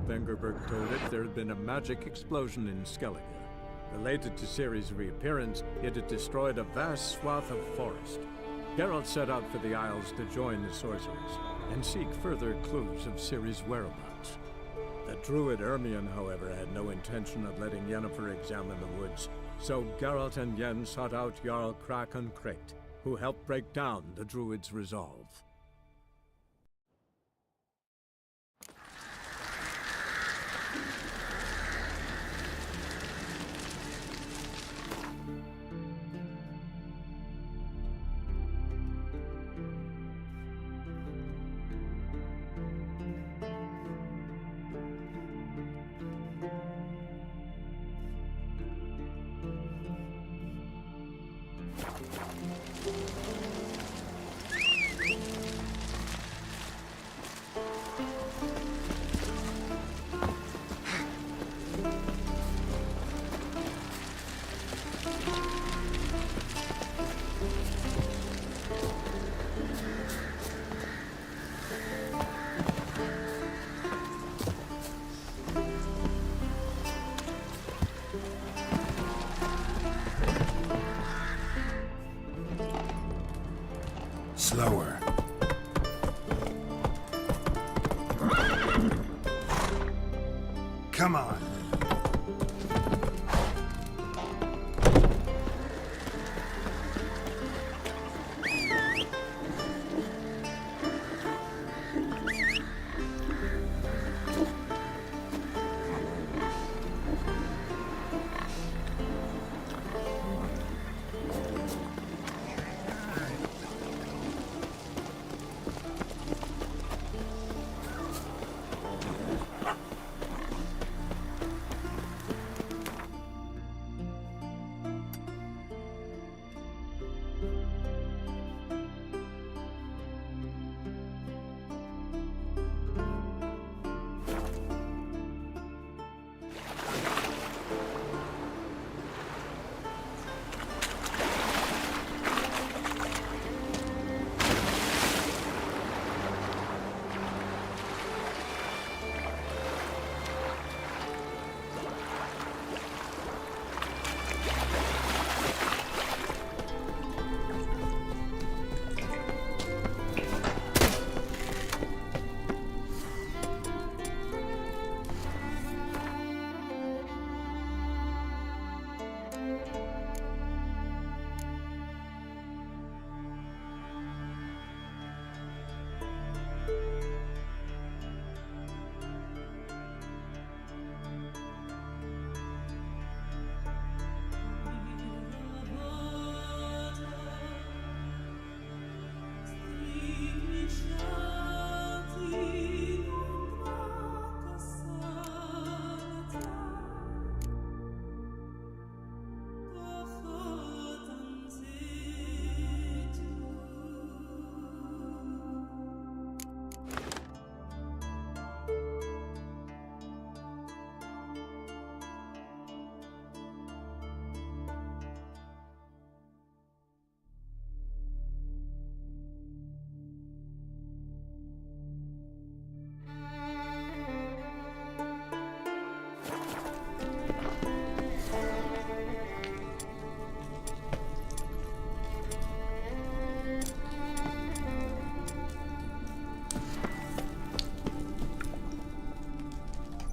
Vengerberg told it, there had been a magic explosion in Skellige. Related to Ciri's reappearance, it had destroyed a vast swath of forest. Geralt set out for the Isles to join the sorcerers, and seek further clues of Ciri's whereabouts. The druid Ermion, however, had no intention of letting Yennefer examine the woods, so Geralt and Yen sought out Jarl Kraken Krayt, who helped break down the druid's resolve. Slower. Come on.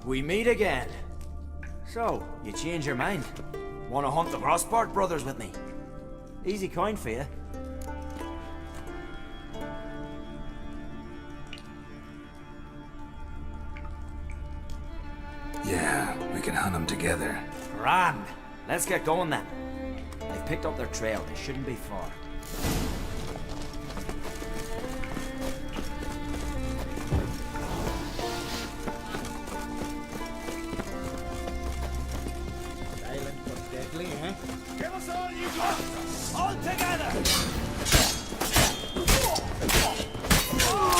We meet again. So, you change your mind? Want to hunt the Crossport brothers with me? Easy coin for you. Yeah, we can hunt them together. Grand. Let's get going then. They've picked up their trail. They shouldn't be far. Give us all you got! All together!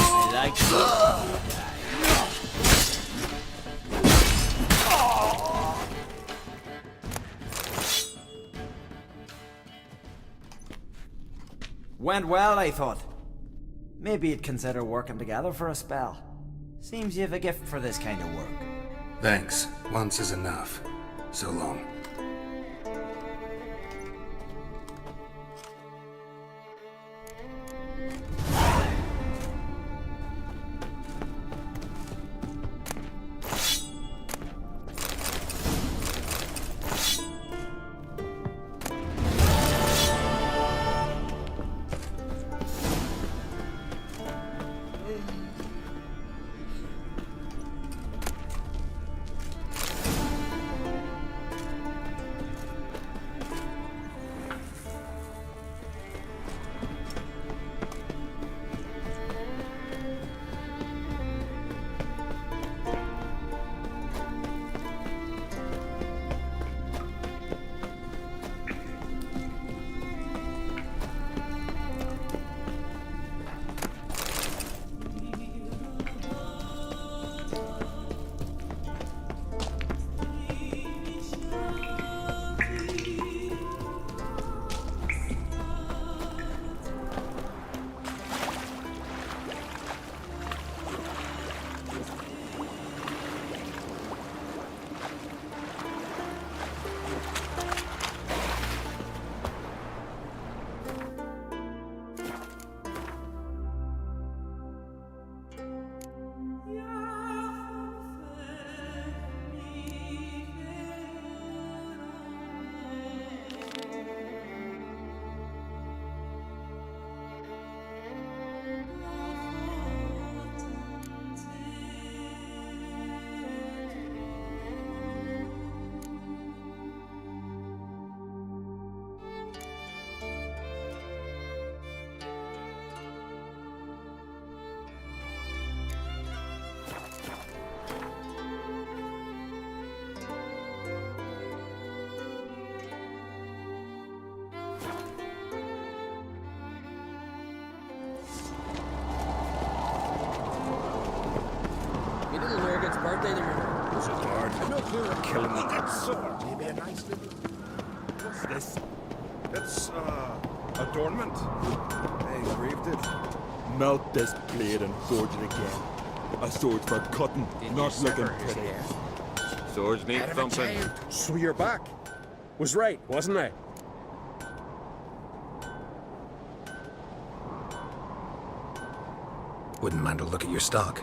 I like Went well, I thought. Maybe you'd consider working together for a spell. Seems you have a gift for this kind of work. Thanks. Once is enough. So long. Birthday tomorrow. Was it hard? No clue. Kill him with that sword. Maybe a nice little... What's this? It's, adornment. They engraved it. Melt this blade and forge it again. A sword for cutting, not looking pretty. Swords need thumping. So you're back. Was right, wasn't I? Wouldn't mind a look at your stock.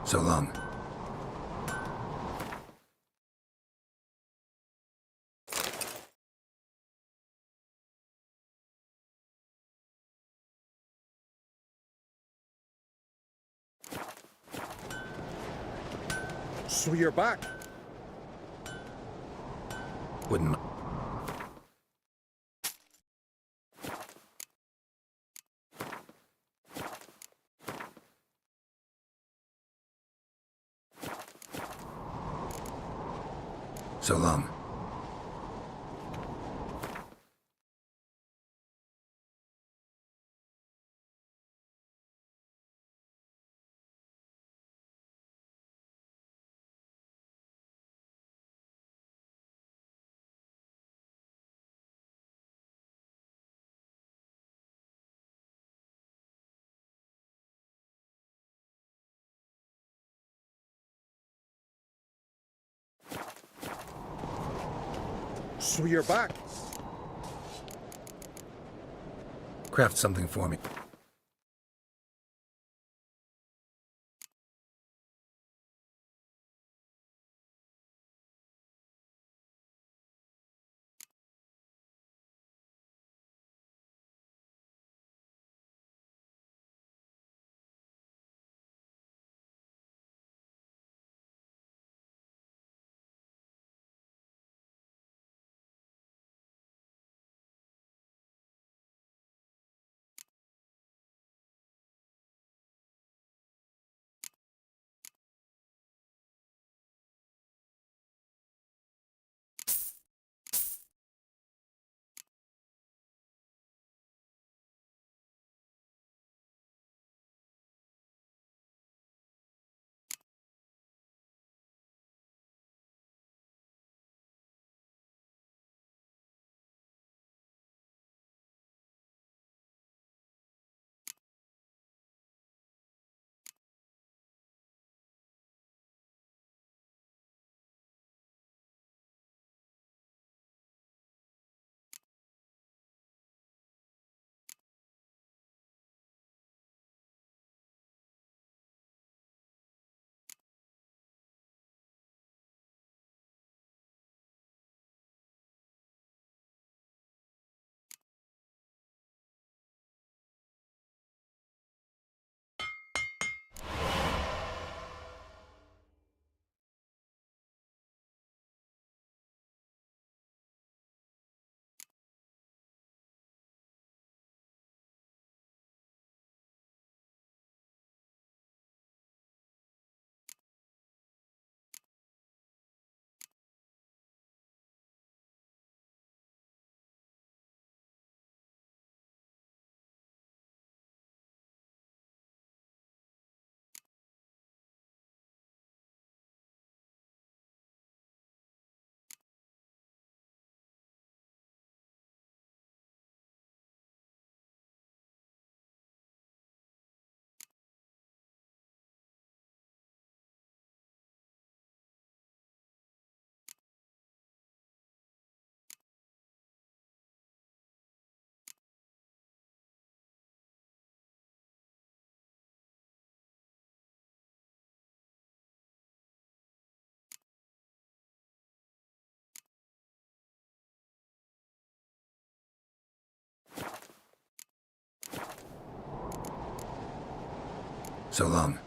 So long. So you're back. Wouldn't. So long. So you're back. Craft something for me. So long.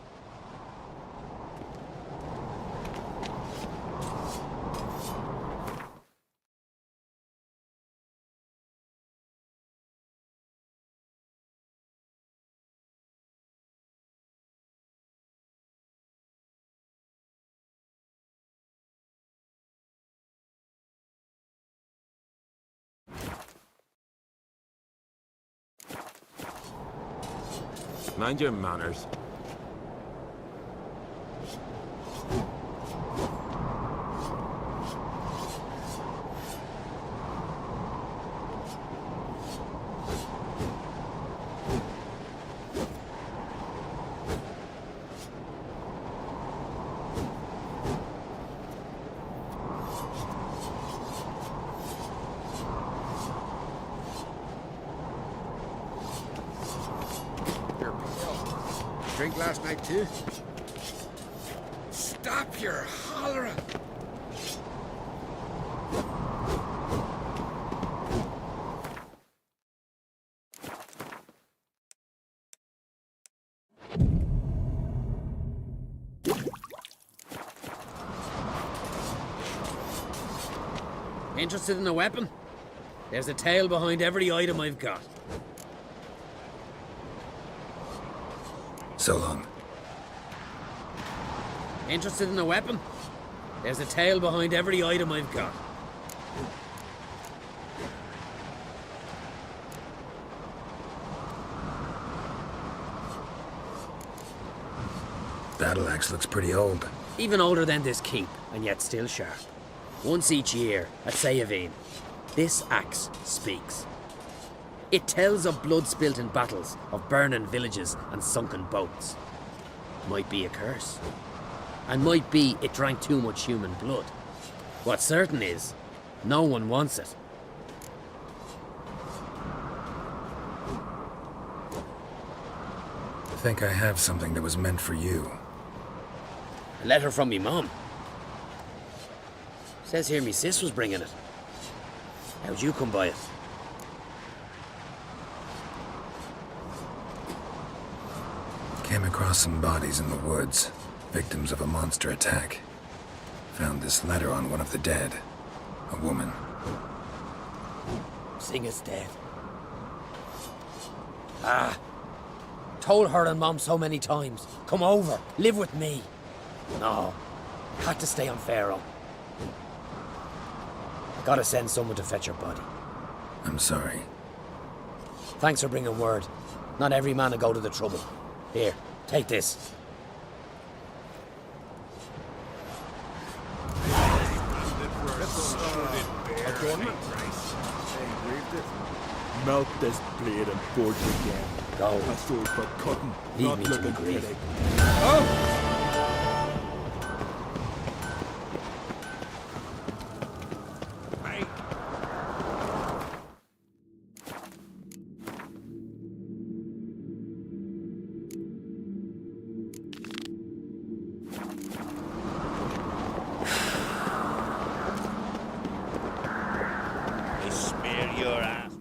Mind your manners. Drink last night too? pure hollering. Interested in a weapon? There's a tale behind every item I've got. So long. Interested in a weapon? There's a tale behind every item I've got. Battle axe looks pretty old. Even older than this keep, and yet still sharp. Once each year, at Sayavine, this axe speaks. It tells of blood spilt in battles, of burning villages and sunken boats. Might be a curse. And might be it drank too much human blood. What's certain is, no one wants it. I think I have something that was meant for you. A letter from me mum. Says here me sis was bringing it. How'd you come by it? Came across some bodies in the woods, victims of a monster attack. Found this letter on one of the dead. A woman. Singa's dead. Ah. Told her and Mom so many times. Come over, live with me. No. Had to stay on Pharaoh. Gotta send someone to fetch her body. I'm sorry. Thanks for bringing word. Not every man will go to the trouble. Here, take this. Adornment. They engraved it. Melt this blade and forge it again. Go. A sword for cutting, Leave not me to looking my grief. pretty. They smear your ass.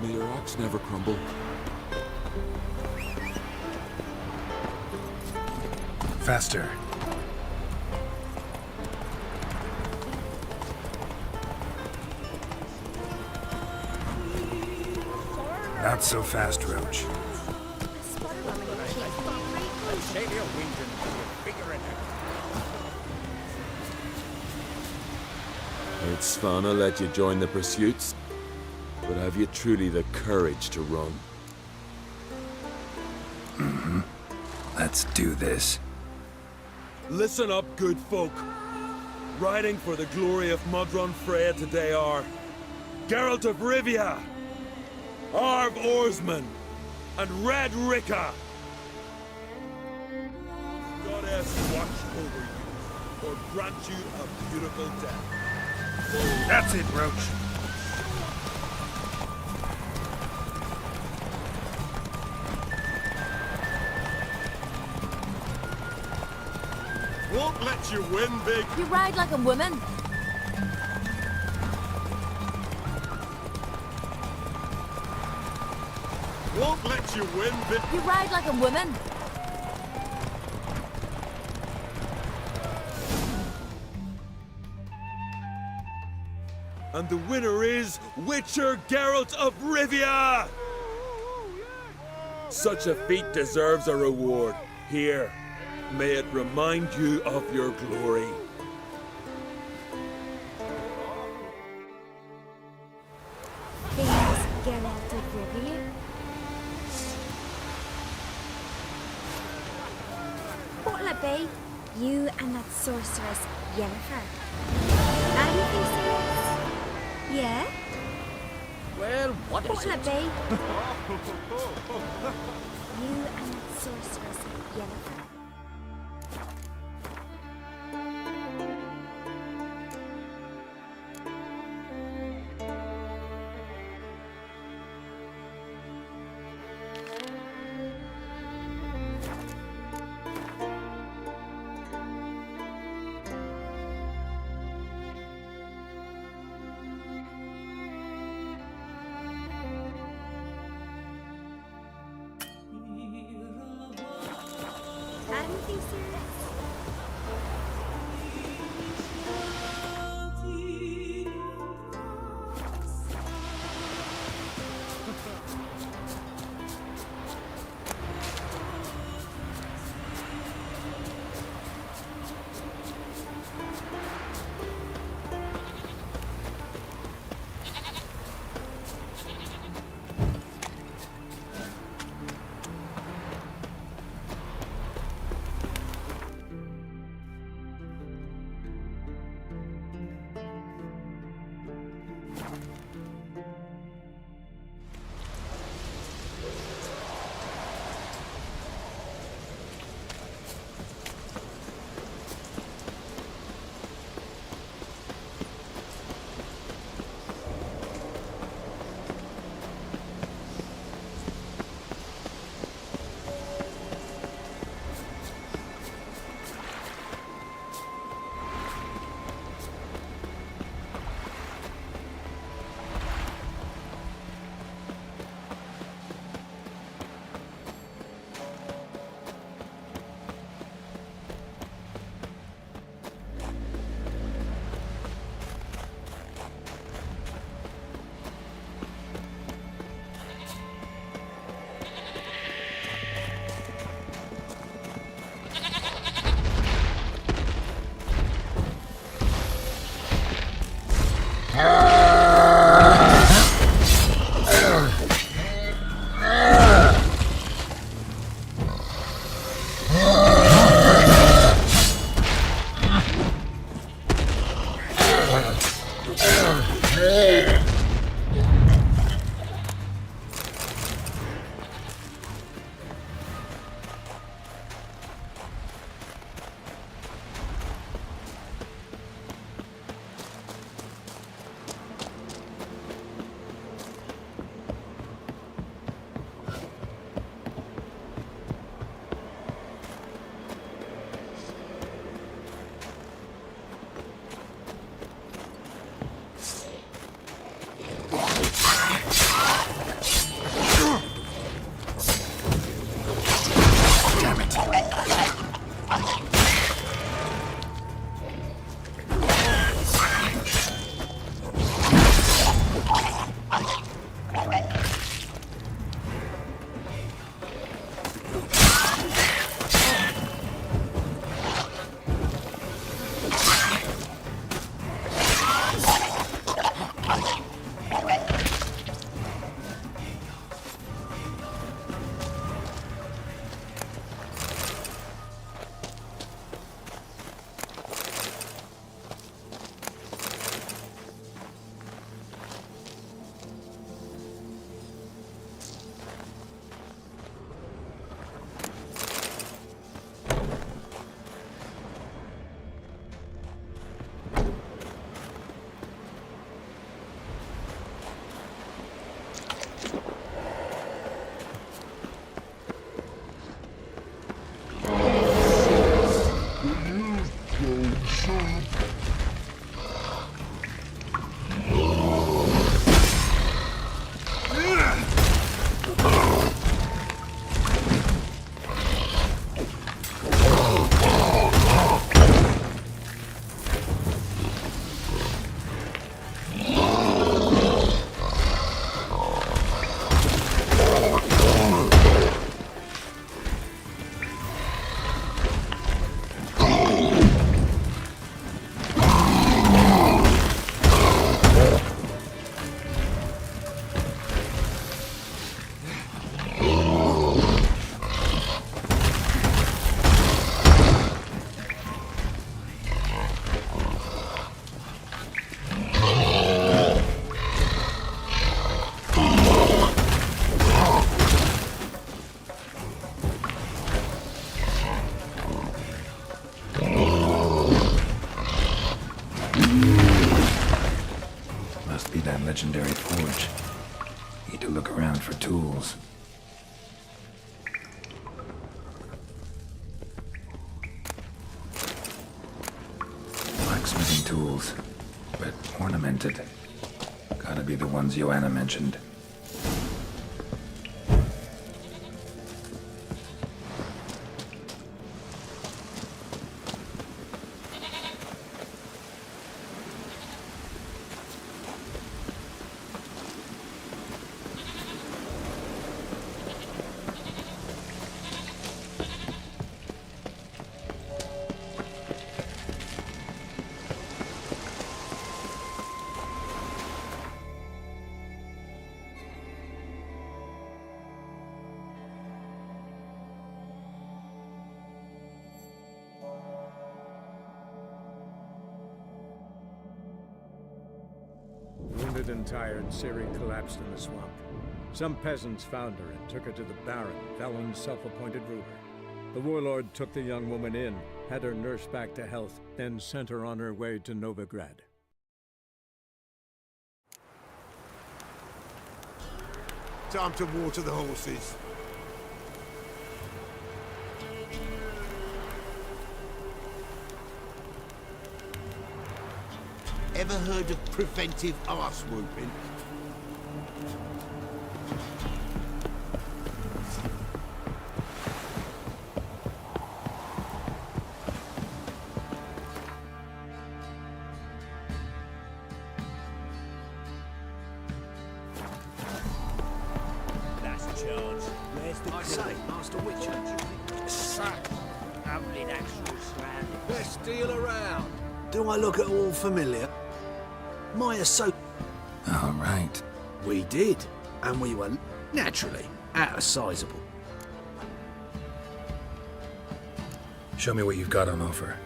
May your axe never crumble. Faster. Not so fast, Roach. It's fun, I'll let you join the pursuits. But have you truly the courage to run? Let's do this. Listen up, good folk. Riding for the glory of Modron Freya today are Geralt of Rivia, Arv Oarsman, and Red Ricka. Goddess watch over you, or grant you a beautiful death. That's it, Roach. Won't let you win, big. You ride like a woman. Won't let you win, big. You ride like a woman. And the winner is Witcher Geralt of Rivia! Such a feat deserves a reward. Here, may it remind you of your glory. Famous Geralt of Rivia. What'll it be? You and that sorceress, Yennefer. Anything serious? Yeah? Well, what is What'll it? it be? You and that sorceress, Yennefer. Anything serious? legendary forge. Need to look around for tools. Blacksmithing tools, but ornamented. Gotta be the ones Joanna mentioned. Wounded and tired, Ciri collapsed in the swamp. Some peasants found her and took her to the Baron, Valen's self-appointed ruler. The warlord took the young woman in, had her nursed back to health, then sent her on her way to Novigrad. Time to water the horses. Ever heard of preventive arse whooping? That's charge. Where's the I say, Master Witcher. Sack. Only natural surroundings. Best deal around. Do I look at all familiar? My so. All right. We did, and we were naturally out of sizable. Show me what you've got on offer.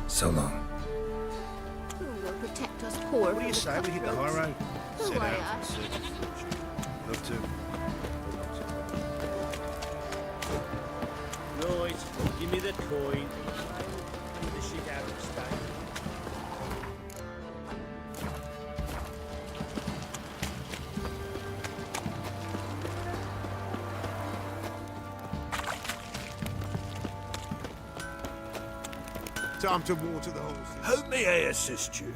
So long. Who will protect us poor? What do you say we hit the high road? Who Set I out am? in search of fortune. Love to. Right, give me the coin. Get the shit out of the stable. Time to water the horses. How may I assist you?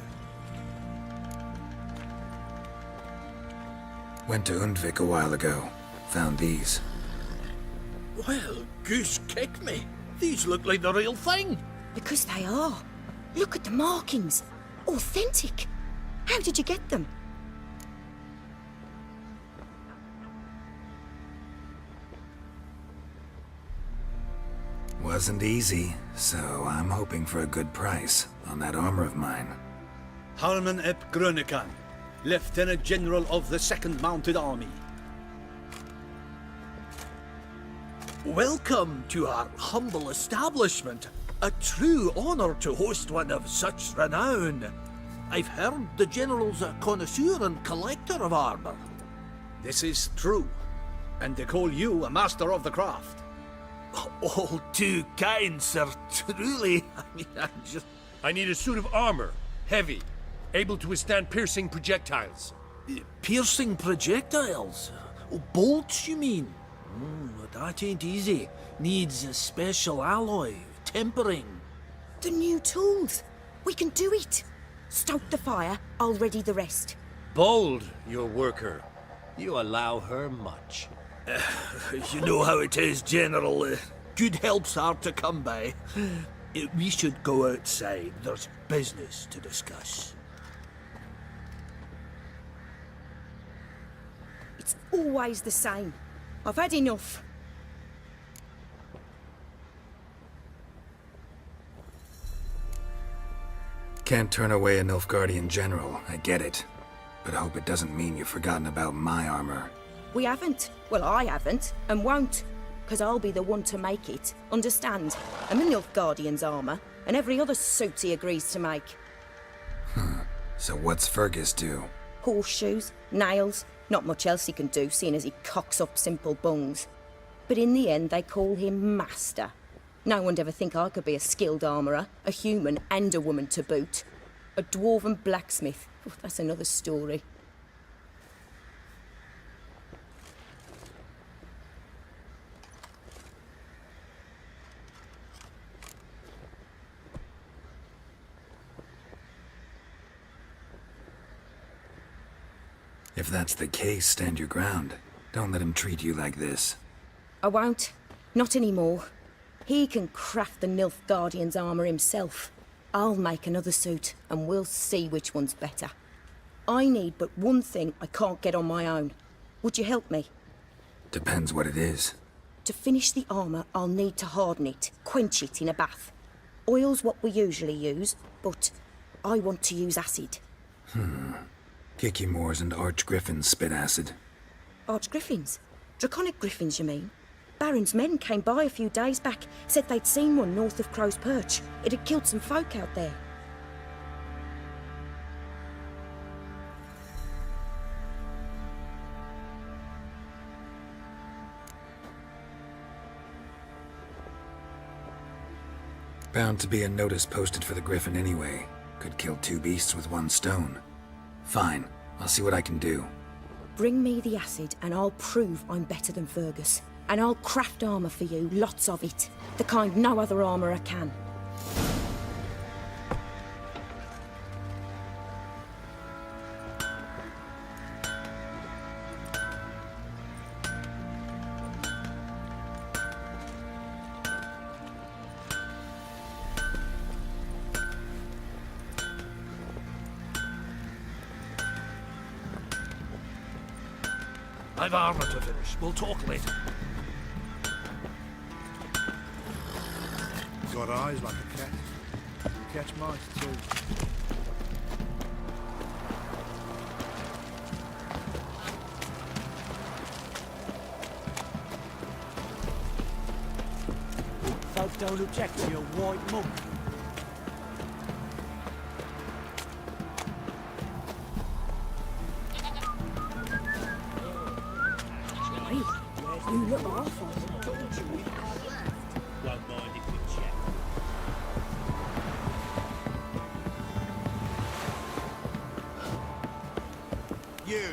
Went to Undvik a while ago. Found these. Well, goose kick me. These look like the real thing. Because they are. Look at the markings. Authentic. How did you get them? Wasn't easy, so I'm hoping for a good price on that armor of mine. Harman ep Grönekan, Lieutenant General of the 2nd Mounted Army. Welcome to our humble establishment. A true honor to host one of such renown. I've heard the General's a connoisseur and collector of armor. This is true, and they call you a master of the craft. All too kind, sir. Truly. I need a suit of armor. Heavy. Able to withstand piercing projectiles. Piercing projectiles? Oh, bolts, you mean? That ain't easy. Needs a special alloy. Tempering. The new tools. We can do it. Stoke the fire, I'll ready the rest. Bold, your worker. You allow her much. You know how it is, General. Good help's hard to come by. We should go outside. There's business to discuss. It's always the same. I've had enough. Can't turn away a Nilfgaardian general, I get it. But I hope it doesn't mean you've forgotten about my armor. We haven't. Well, I haven't, and won't. Because I'll be the one to make it. Understand? I'm the Nilfgaardian's armour, and every other suit he agrees to make. So what's Fergus do? Horseshoes, nails, not much else he can do, seeing as he cocks up simple bungs. But in the end, they call him Master. No one'd ever think I could be a skilled armourer, a human and a woman to boot. A dwarven blacksmith. Oh, that's another story. If that's the case, stand your ground. Don't let him treat you like this. I won't. Not anymore. He can craft the Nilfgaardian's armour himself. I'll make another suit, and we'll see which one's better. I need but one thing I can't get on my own. Would you help me? Depends what it is. To finish the armour, I'll need to harden it, quench it in a bath. Oil's what we usually use, but I want to use acid. Kicky Moors and Archgriffins spit acid. Archgriffins? Draconic griffins, you mean? Baron's men came by a few days back, said they'd seen one north of Crow's Perch. It had killed some folk out there. Bound to be a notice posted for the Griffin anyway. Could kill two beasts with one stone. Fine, I'll see what I can do. Bring me the acid and I'll prove I'm better than Fergus. And I'll craft armour for you, lots of it. The kind no other armourer can. I've armour to finish. We'll talk later. Got eyes like a cat. Catch mice too. Folk don't object to your white monk. You look awful. Won't mind if we check. You.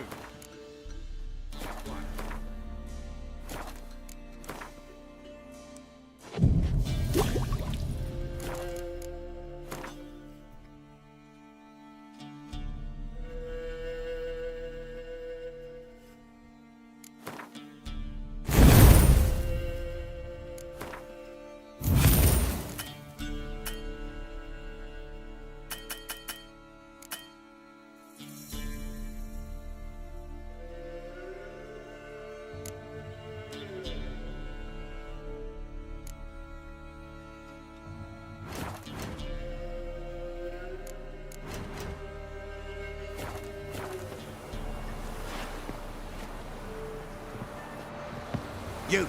You!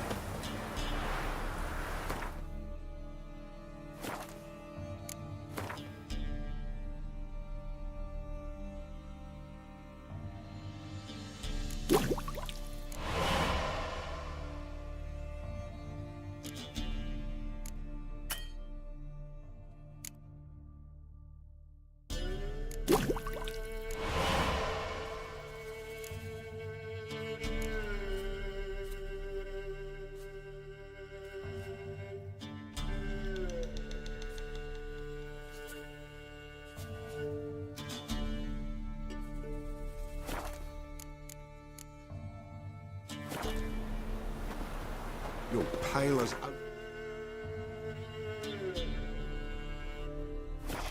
You're pale as oak.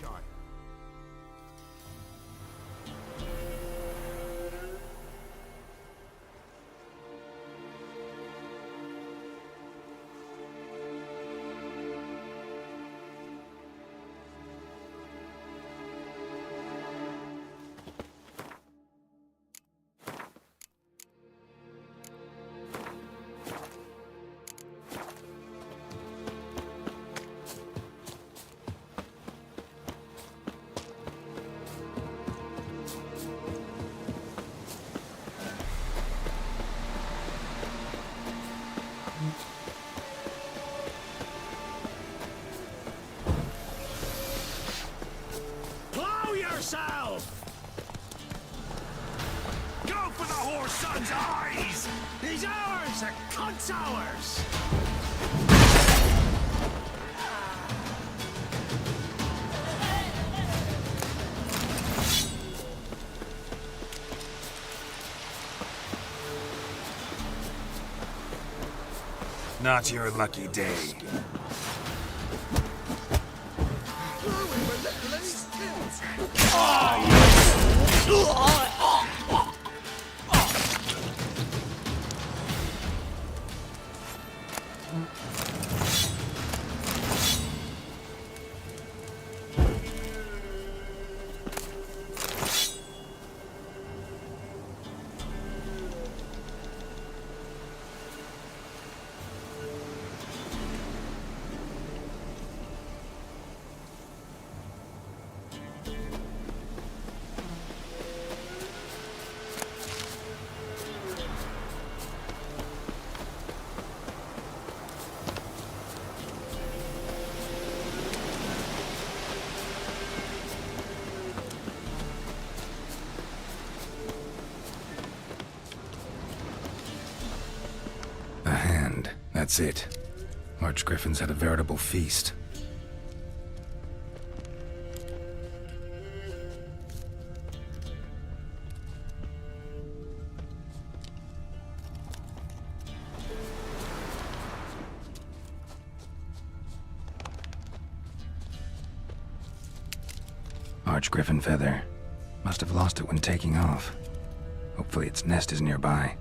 Shy. Plow yourself! Go for the whore's son's eyes! He's ours! The cunt's ours! Not your lucky day. A hand, that's it. Archgriffins had a veritable feast. Archgriffin feather. Must have lost it when taking off. Hopefully its nest is nearby.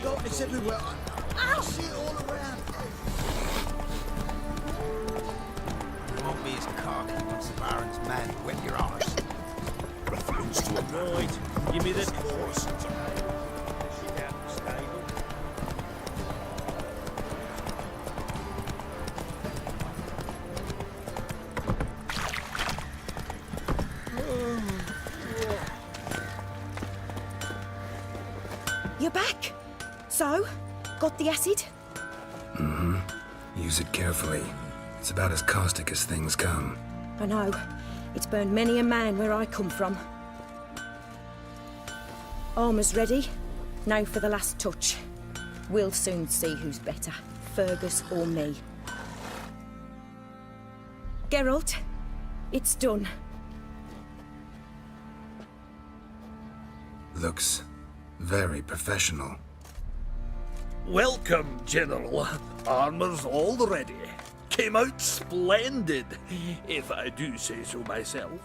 It's everywhere. I see it all around. You won't be as cocky once the Baron's man wet your arse. Reference to a Right, give me this. course. You're back? So? Got the acid? Mm-hmm. Use it carefully. It's about as caustic as things come. I know. It's burned many a man where I come from. Armour's ready. Now for the last touch. We'll soon see who's better, Fergus or me. Geralt, it's done. Looks very professional. Welcome, General. Armour's all ready. Came out splendid, if I do say so myself.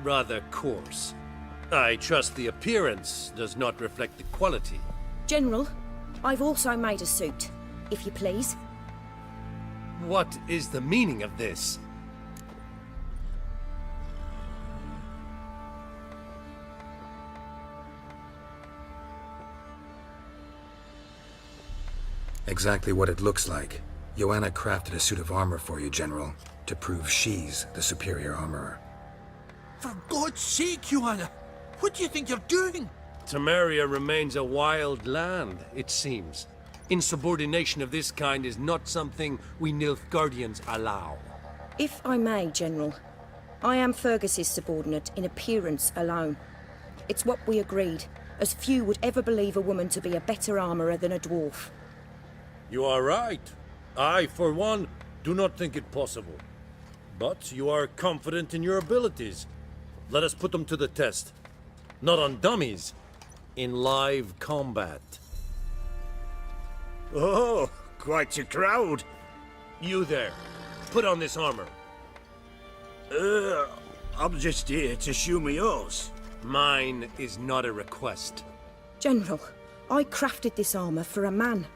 Rather coarse. I trust the appearance does not reflect the quality. General, I've also made a suit, if you please. What is the meaning of this? Exactly what it looks like. Joanna crafted a suit of armor for you, General, to prove she's the superior armorer. For God's sake, Joanna! What do you think you're doing? Temeria remains a wild land, it seems. Insubordination of this kind is not something we Nilfgaardians allow. If I may, General, I am Fergus's subordinate in appearance alone. It's what we agreed, as few would ever believe a woman to be a better armourer than a dwarf. You are right. I, for one, do not think it possible. But you are confident in your abilities. Let us put them to the test. Not on dummies, in live combat. Oh, quite a crowd. You there, put on this armor. I'm just here to show me yours. Mine is not a request. General, I crafted this armour for a man.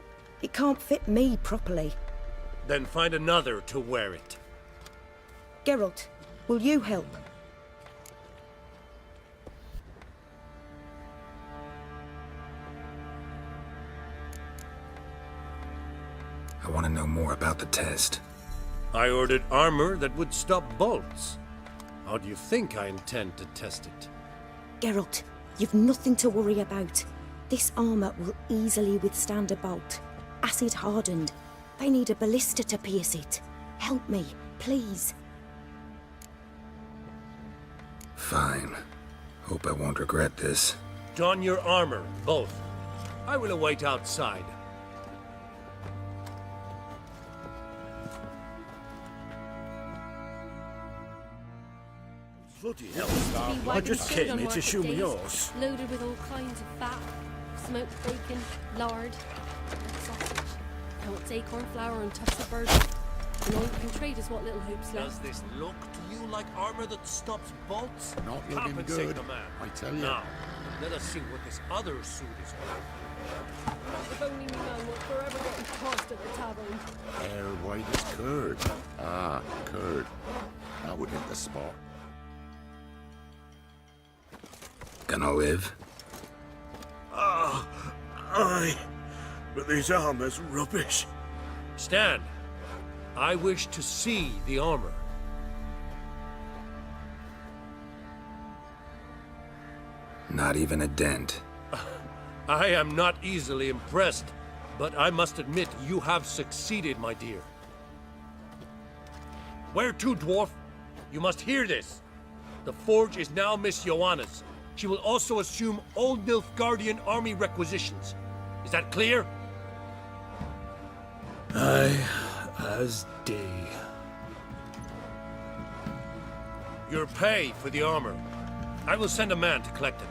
It can't fit me properly. Then find another to wear it. Geralt, will you help? I want to know more about the test. I ordered armor that would stop bolts. How do you think I intend to test it? Geralt, you've nothing to worry about. This armour will easily withstand a bolt. Acid hardened. They need a ballista to pierce it. Help me, please. Fine. Hope I won't regret this. Don your armor, both. I will await outside. Bloody hell, I just came here to show me yours. Loaded with all kinds of fat, smoked bacon, lard, and sausage. Now it's acorn flour and tufts of bird. And all you can trade is what little hope's left. Does this look to you like armor that stops bolts? Not looking Compensate good, the man. I tell you. Now, let us see what this other suit is worth. If only me man would forever getting tossed at the tavern. Air white as curd. Ah, curd. That would hit the spot. Gonna live? Aye. But this armor's rubbish. Stand. I wish to see the armor. Not even a dent. I am not easily impressed, but I must admit you have succeeded, my dear. Where to, dwarf? You must hear this. The forge is now Miss Joanna's. She will also assume all Nilfgaardian army requisitions. Is that clear? Aye, as day. Your pay for the armor. I will send a man to collect it.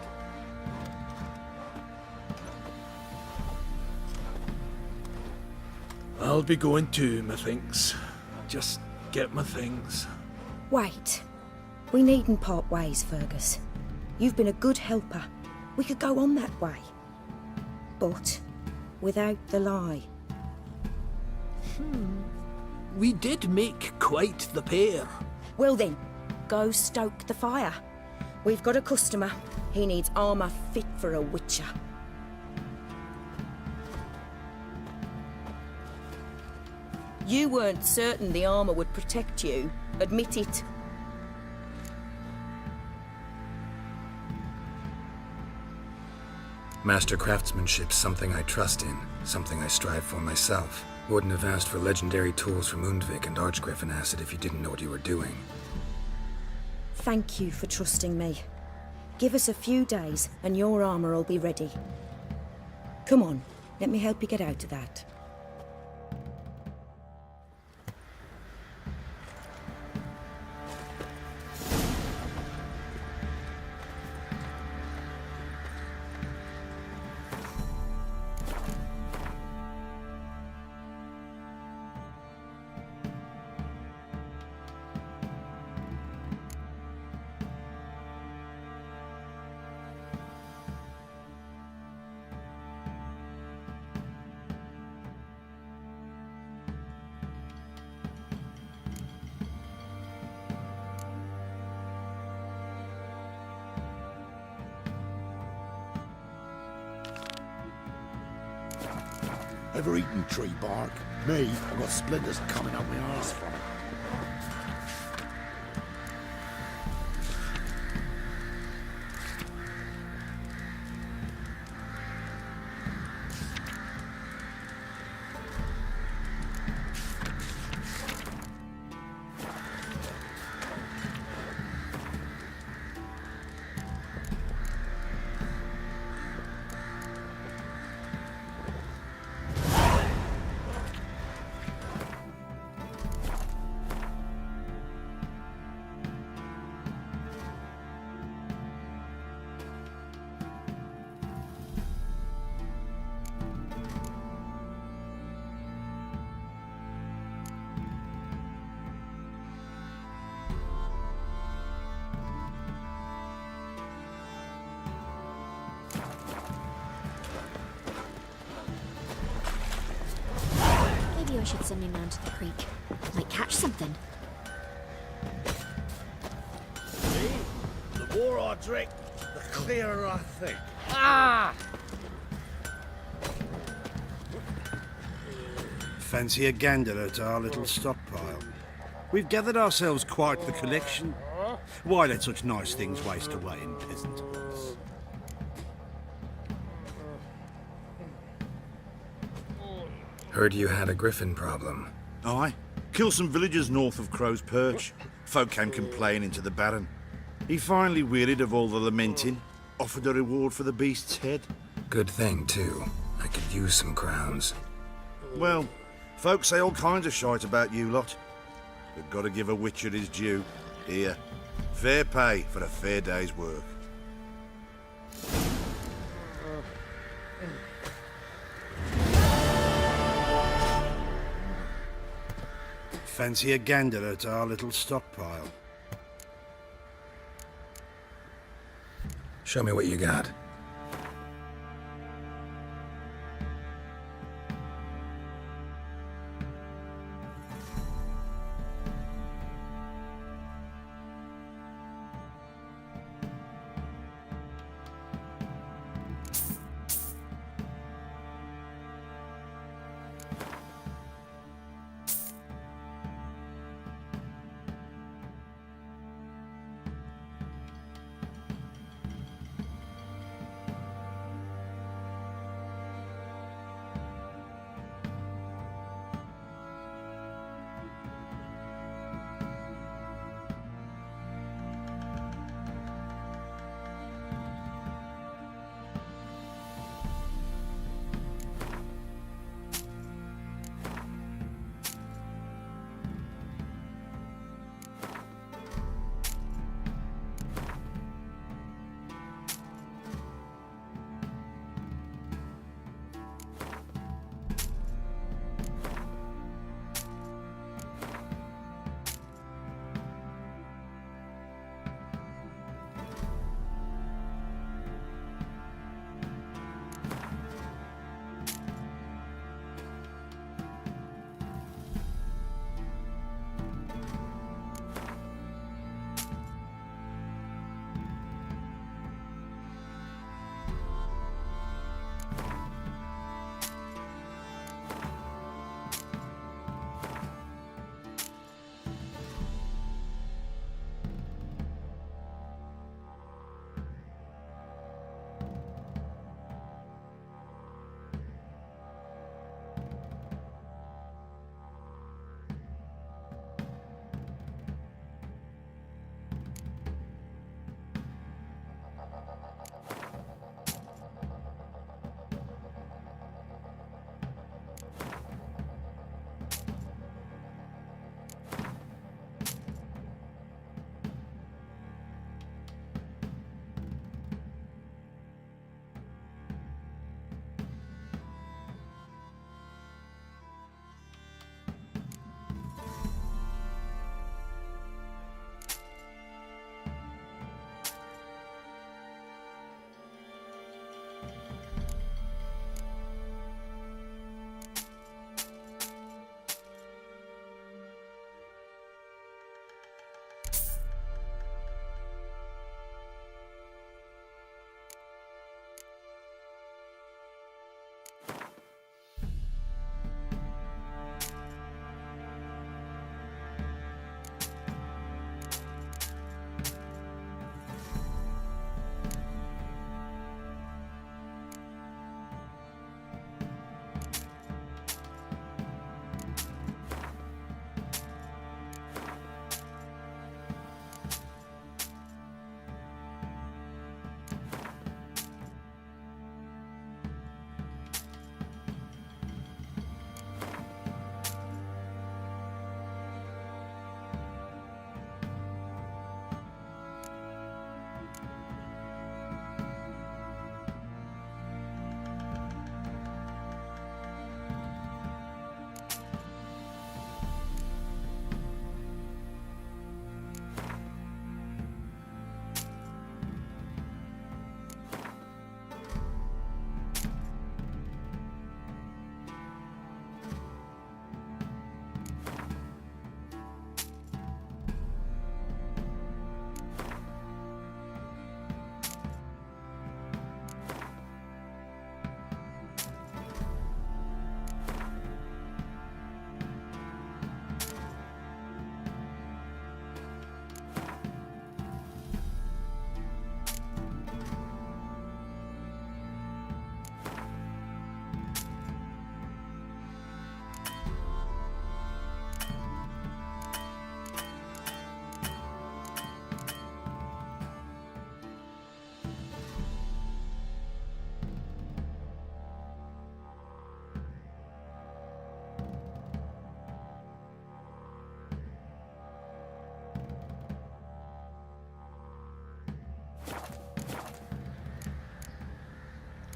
I'll be going too, methinks. Just get my things. Wait. We needn't part ways, Fergus. You've been a good helper. We could go on that way. But without the lie. We did make quite the pair. Well then, go stoke the fire. We've got a customer. He needs armour fit for a witcher. You weren't certain the armour would protect you. Admit it. Master craftsmanship's something I trust in, something I strive for myself. Wouldn't have asked for legendary tools from Undvik and Archgriffin acid if you didn't know what you were doing. Thank you for trusting me. Give us a few days and your armour will be ready. Come on, let me help you get out of that. Ever eaten tree bark? Me, I've got splinters coming out my arse from it. Maybe I should send him down to the creek. Might catch something. See? The more I drink, the clearer I think. Fancy a gander at our little stockpile. We've gathered ourselves quite the collection. Why let such nice things waste away in peasant halls? Heard you had a griffin problem. Aye. Kill some villagers north of Crow's Perch. Folk came complaining to the Baron. He finally wearied of all the lamenting, offered a reward for the beast's head. Good thing, too. I could use some crowns. Well, folks say all kinds of shite about you lot. But gotta give a witcher his due. Here, fair pay for a fair day's work. Fancy a gander at our little stockpile. Show me what you got.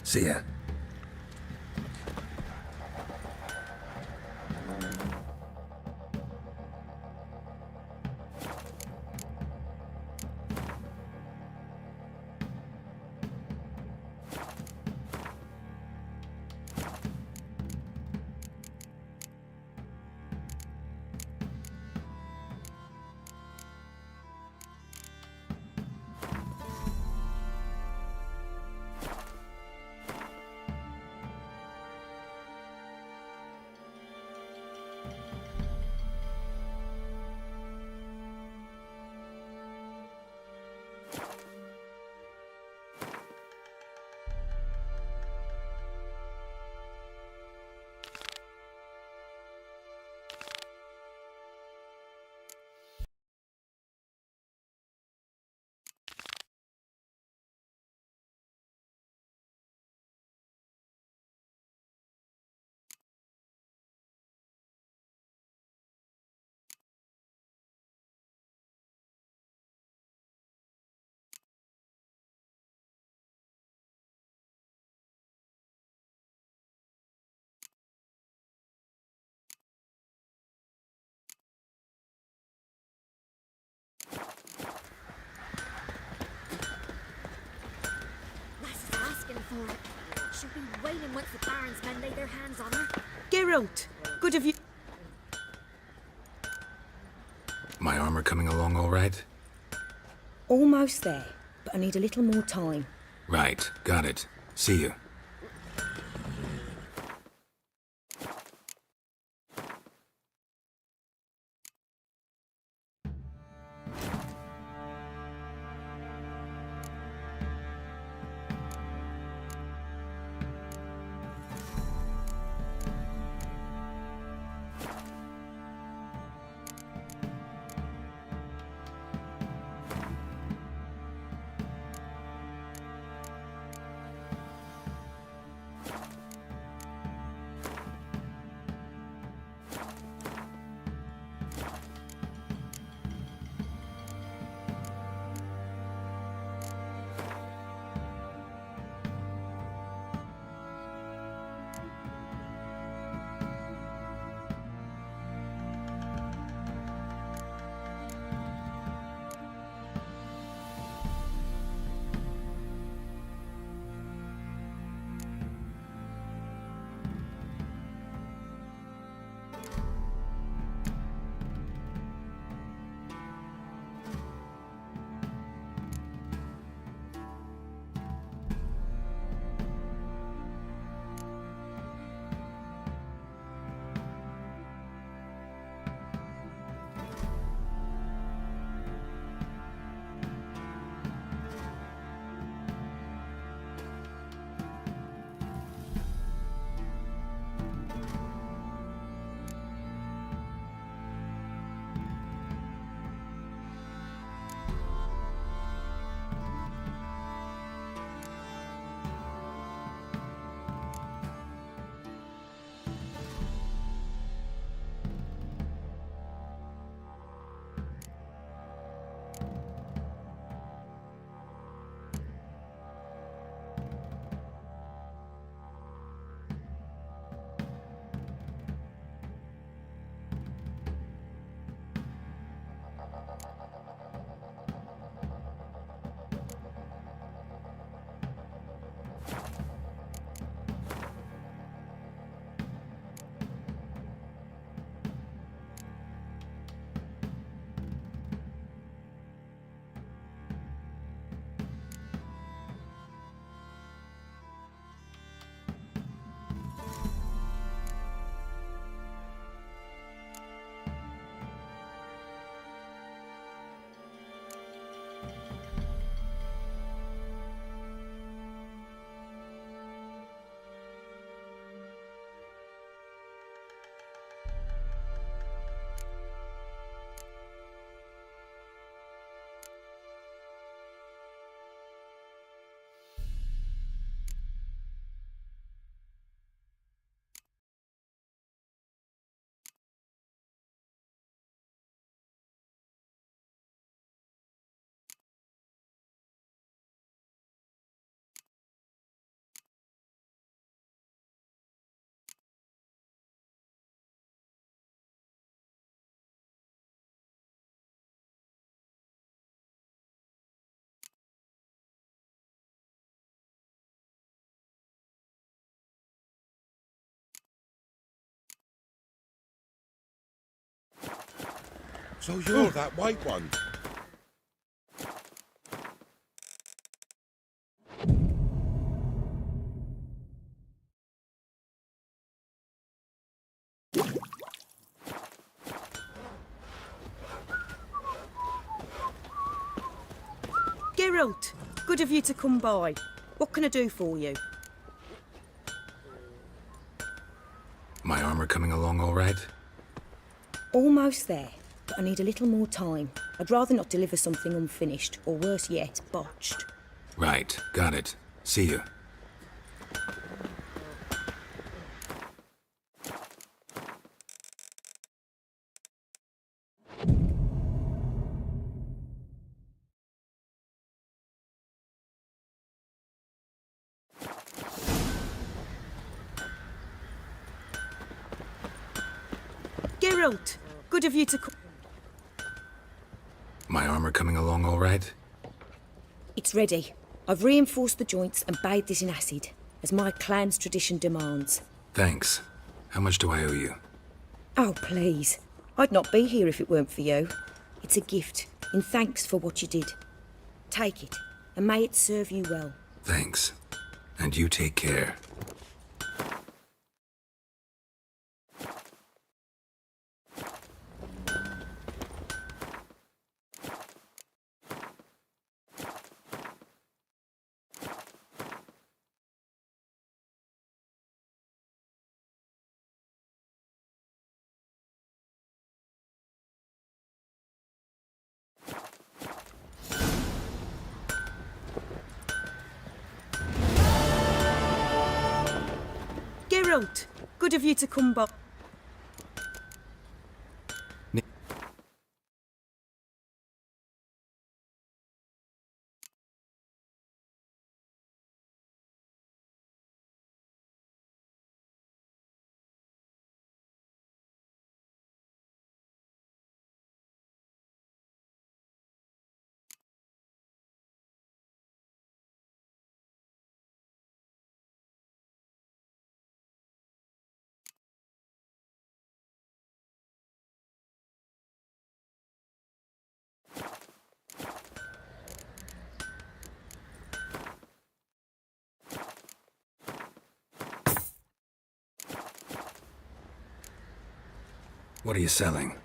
See ya. for it. She'll be wailing once the Baron's men lay their hands on her. Geralt, good of you. My armor coming along all right? Almost there, but I need a little more time. Right, got it. See you. So you're that white one. Geralt, good of you to come by. What can I do for you? My armor coming along all right? Almost there, but I need a little more time. I'd rather not deliver something unfinished, or worse yet, botched. Right, got it. See you. Geralt, good of you to come. My armor coming along all right? It's ready. I've reinforced the joints and bathed it in acid, as my clan's tradition demands. Thanks. How much do I owe you? Oh, please. I'd not be here if it weren't for you. It's a gift, in thanks for what you did. Take it, and may it serve you well. Thanks. And you take care. Geralt, good of you to come by. What are you selling?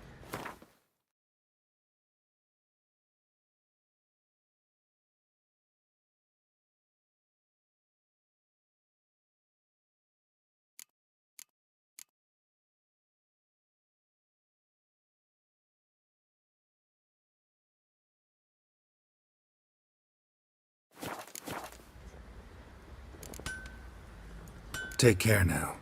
Take care now.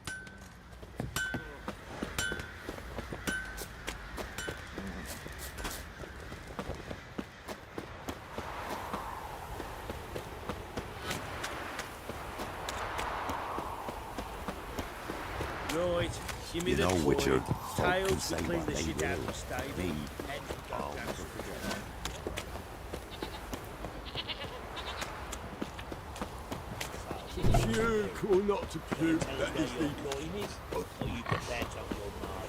Right, give me You the know, toy. Witcher, folk can Tails say to clean what the they shit out will. of the stable. Me, Heads will go down the refrigerator. Puke or not to puke, that is the... Or you can dance up your mouth.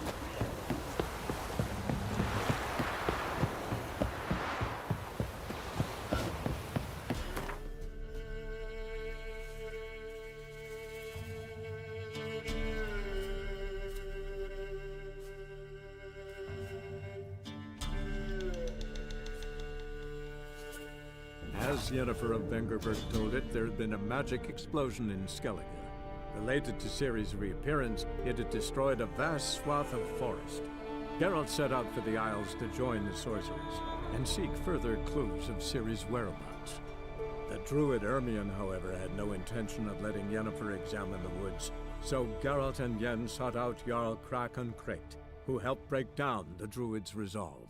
As Yennefer of Vengerberg told it, there had been a magic explosion in Skellige. Related to Ciri's reappearance, it had destroyed a vast swath of forest. Geralt set out for the Isles to join the sorcerers and seek further clues of Ciri's whereabouts. The druid Ermion, however, had no intention of letting Yennefer examine the woods, so Geralt and Yen sought out Jarl Krakon Krayt, who helped break down the druid's resolve.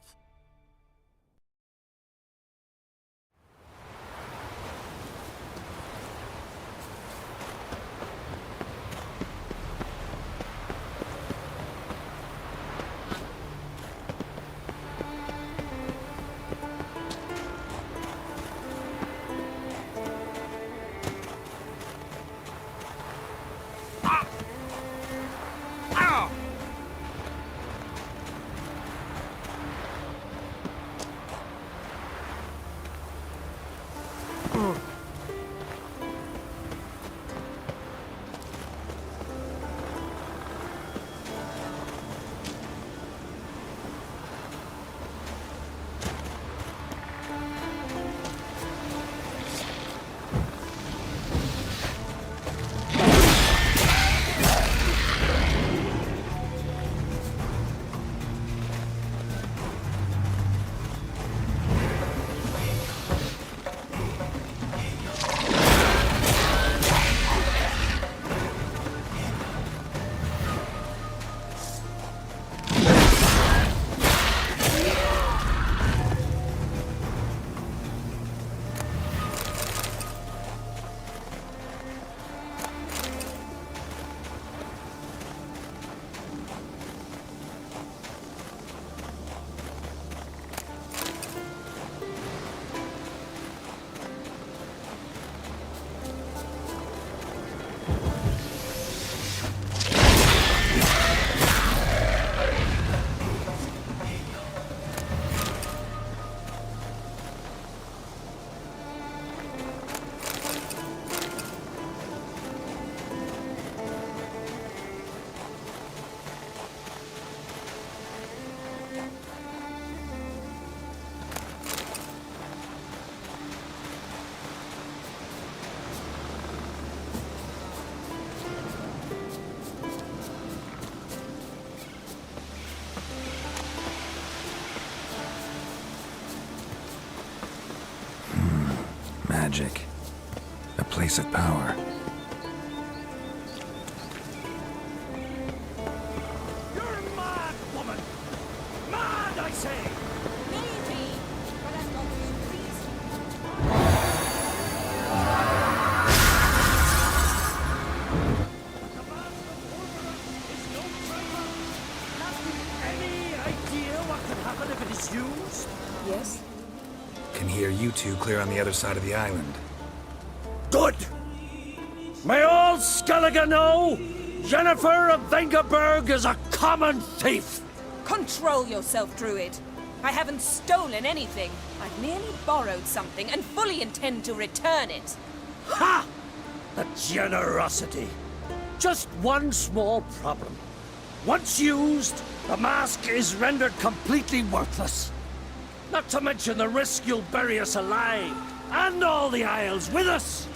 magic. A place of power. You're mad, woman! Mad, I say! Maybe, but I'm not being pleased. Any idea what could happen if it is used? Yes? Can hear you two clear on the other side of the island. Good! May all Skellige know Jennifer of Vengerberg is a common thief! Control yourself, Druid. I haven't stolen anything. I've merely borrowed something and fully intend to return it. Ha! The generosity. Just one small problem. Once used, the mask is rendered completely worthless. Not to mention the risk you'll bury us alive, and all the Isles with us!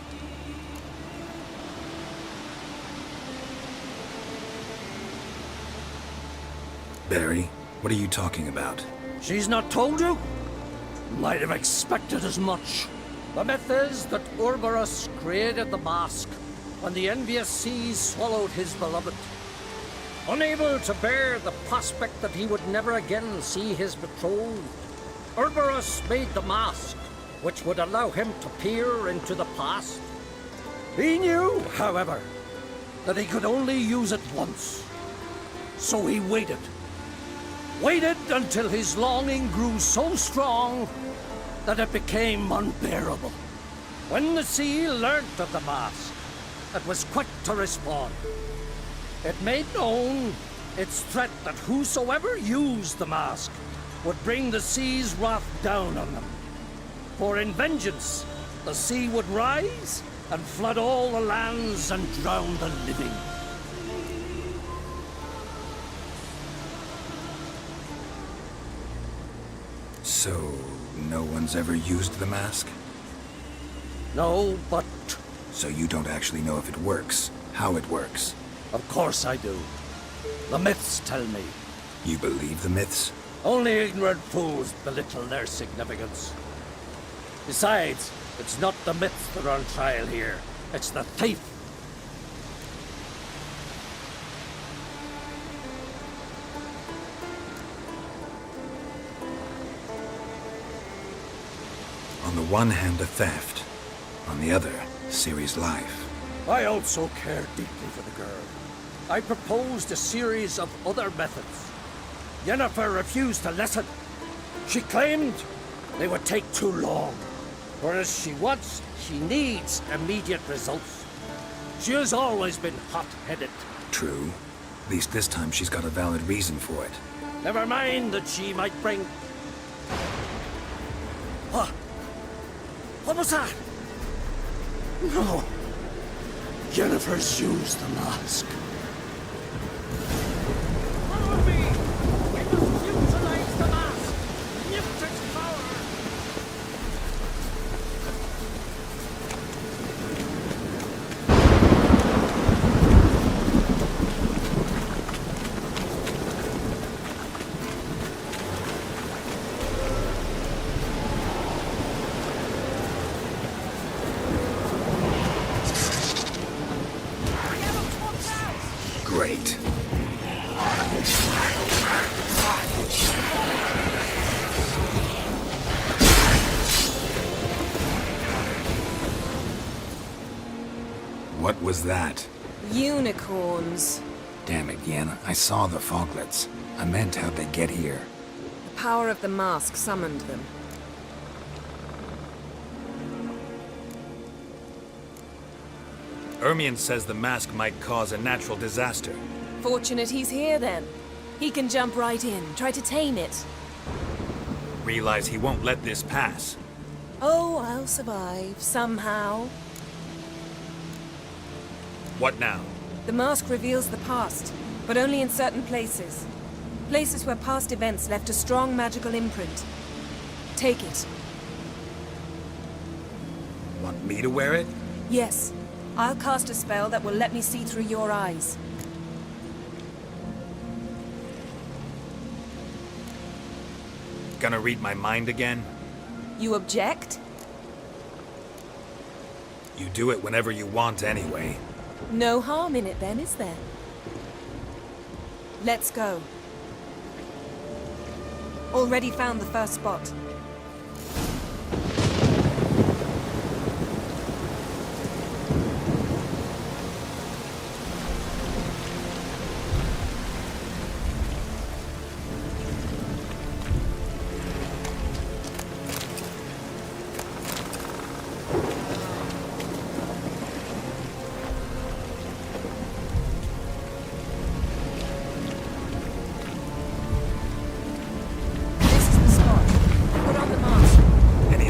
Barry, what are you talking about? She's not told you? Might have expected as much. The myth is that Urberus created the mask when the envious seas swallowed his beloved. Unable to bear the prospect that he would never again see his betrothed, Urberus made the mask, which would allow him to peer into the past. He knew, however, that he could only use it once. So he waited. Waited until his longing grew so strong that it became unbearable. When the sea learnt of the mask, it was quick to respond. It made known its threat that whosoever used the mask would bring the sea's wrath down on them. For in vengeance, the sea would rise and flood all the lands and drown the living. So, no one's ever used the mask? No, but... So you don't actually know if it works, how it works? Of course I do. The myths tell me. You believe the myths? Only ignorant fools belittle their significance. Besides, it's not the myths that are on trial here. It's the thief. On the one hand, a theft. On the other, Ciri's life. I also care deeply for the girl. I proposed a series of other methods. Yennefer refused to listen. She claimed they would take too long. Whereas she needs immediate results. She has always been hot-headed. True. At least this time she's got a valid reason for it. Never mind that she might bring... What? What was that? No. Yennefer's used the mask. Follow me! We must utilize the mask! Lift its power! Great. What was that? Unicorns. Damn it, Yen. I saw the foglets. I meant how'd they get here? The power of the mask summoned them. Ermion says the mask might cause a natural disaster. Fortunate he's here, then. He can jump right in, try to tame it. Realize he won't let this pass. Oh, I'll survive, somehow. What now? The mask reveals the past, but only in certain places. Places where past events left a strong magical imprint. Take it. Want me to wear it? Yes. I'll cast a spell that will let me see through your eyes. Gonna read my mind again? You object? You do it whenever you want anyway. No harm in it then, is there? Let's go. Already found the first spot.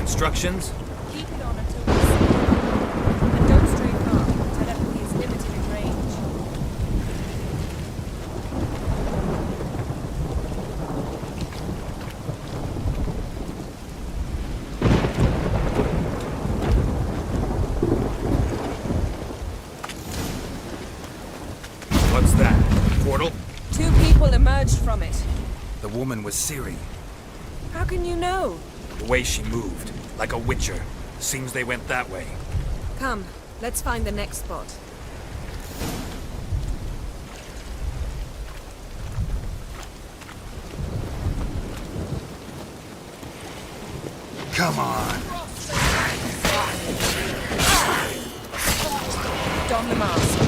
Instructions? Keep it on until we see it. And don't stray far. Telepathy is limited in range. What's that? Portal? 2 people emerged from it. The woman was Ciri. How can you know? The way she moved. Like a witcher. Seems they went that way. Come, let's find the next spot. Come on! Don the mask.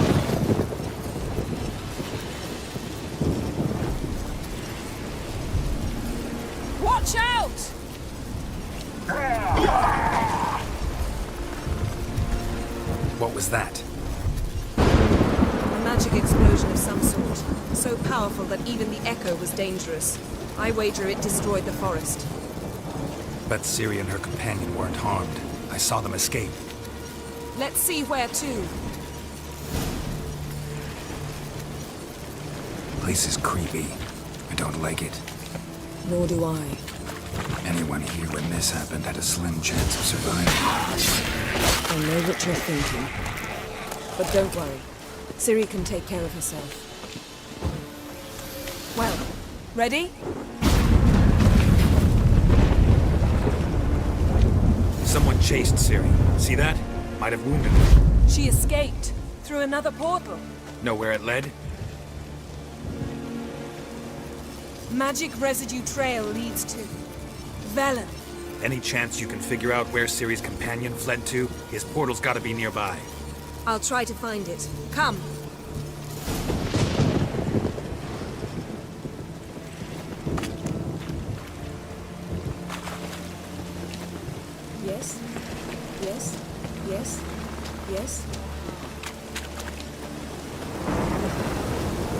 Watch out! What was that? A magic explosion of some sort. So powerful that even the echo was dangerous. I wager it destroyed the forest. Bet Ciri and her companion weren't harmed. I saw them escape. Let's see where to. Place is creepy. I don't like it. Nor do I. Anyone here when this happened had a slim chance of surviving. I know what you're thinking. But don't worry. Ciri can take care of herself. Well, ready? Someone chased Ciri. See that? Might have wounded her. She escaped. Through another portal. Know where it led? Magic residue trail leads to Velen. Any chance you can figure out where Ciri's companion fled to? His portal's gotta be nearby. I'll try to find it. Come. Yes? Yes? Yes? Yes?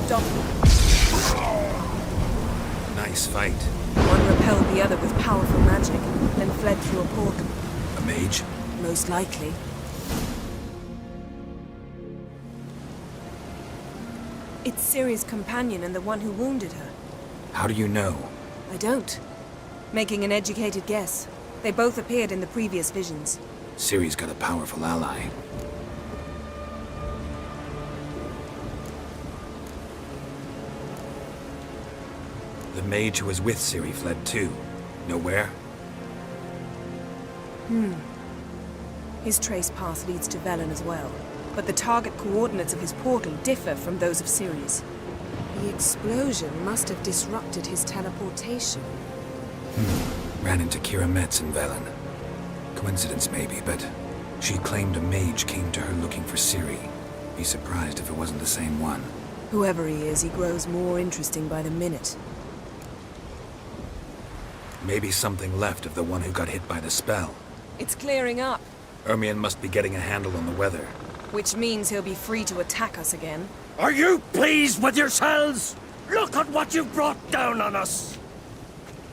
Stop. Nice fight. One repelled the other with powerful magic, then fled through a portal. A mage? Most likely. It's Ciri's companion and the one who wounded her. How do you know? I don't. Making an educated guess. They both appeared in the previous visions. Ciri's got a powerful ally. The mage who was with Ciri fled too. Know where? His trace path leads to Velen as well. But the target coordinates of his portal differ from those of Ciri's. The explosion must have disrupted his teleportation. Ran into Kira Metz in Velen. Coincidence maybe, but she claimed a mage came to her looking for Ciri. Be surprised if it wasn't the same one. Whoever he is, he grows more interesting by the minute. Maybe something left of the one who got hit by the spell. It's clearing up, Ermion must be getting a handle on the weather. which means he'll be free to attack us again. Are you pleased with yourselves? Look at what you've brought down on us!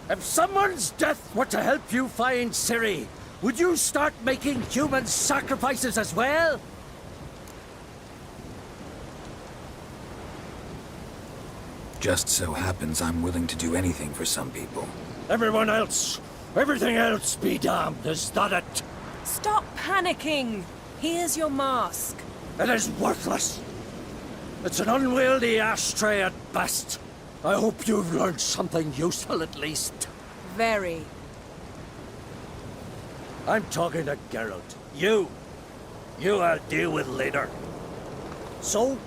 If someone's death were to help you find Ciri, would you start making human sacrifices as well? Just so happens I'm willing to do anything for some people. Everyone else, everything else be damned, is that it? Stop panicking! Here's your mask. It is worthless. It's an unwieldy ashtray at best. I hope you've learned something useful at least. Very. I'm talking to Geralt. You. You I'll deal with later. So?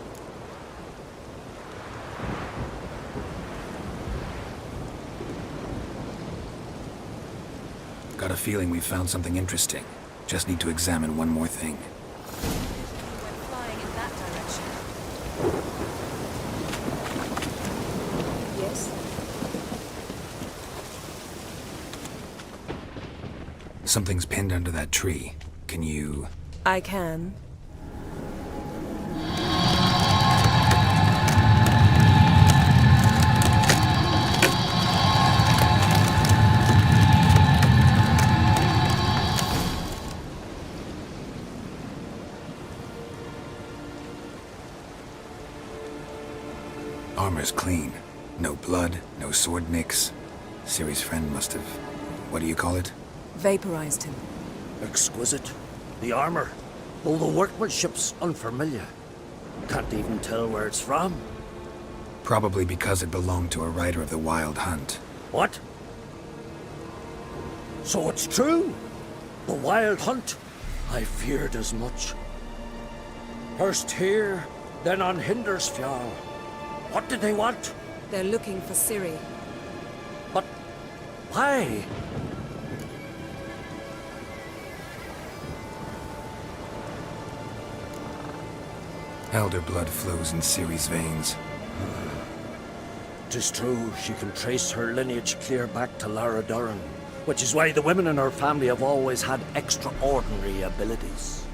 Got a feeling we found something interesting. Just need to examine one more thing. Went flying in that direction. Yes? Something's pinned under that tree. Can you... I can. Armor's clean. No blood, no sword nicks. Ciri's friend must have... what do you call it? Vaporized him. Exquisite. The armor. All the workmanship's unfamiliar. Can't even tell where it's from. Probably because it belonged to a rider of the Wild Hunt. What? So it's true? The Wild Hunt? I feared as much. First here, then on Hindersfjall. What did they want? They're looking for Ciri. But why? Elder blood flows in Ciri's veins. 'Tis true, she can trace her lineage clear back to Lara Duran, which is why the women in her family have always had extraordinary abilities.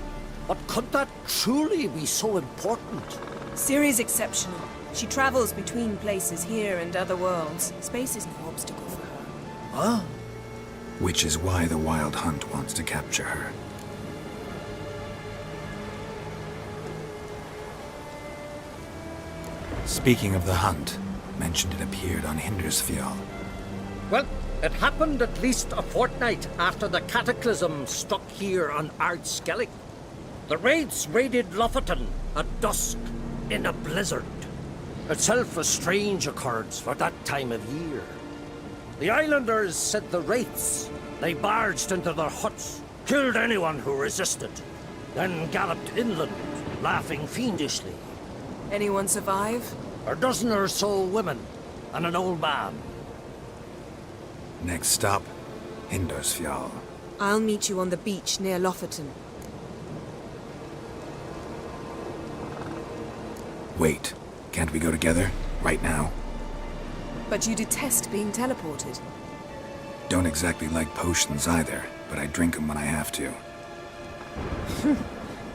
But could that truly be so important? Ciri's exceptional. She travels between places here and other worlds. Space is no obstacle for her. Huh? Which is why the Wild Hunt wants to capture her. Speaking of the hunt, mentioned it appeared on Hindersfjall. Well, it happened at least a fortnight after the cataclysm struck here on Ardskellig. The raids raided Lofoten at dusk in a blizzard. Itself a strange occurrence for that time of year. The islanders said the wraiths. They barged into their huts, killed anyone who resisted, then galloped inland, laughing fiendishly. Anyone survive? A dozen or so women, and an old man. Next stop, Hindersfjall. I'll meet you on the beach near Lofoten. Wait, can't we go together? Right now? But you detest being teleported. Don't exactly like potions either, but I drink them when I have to.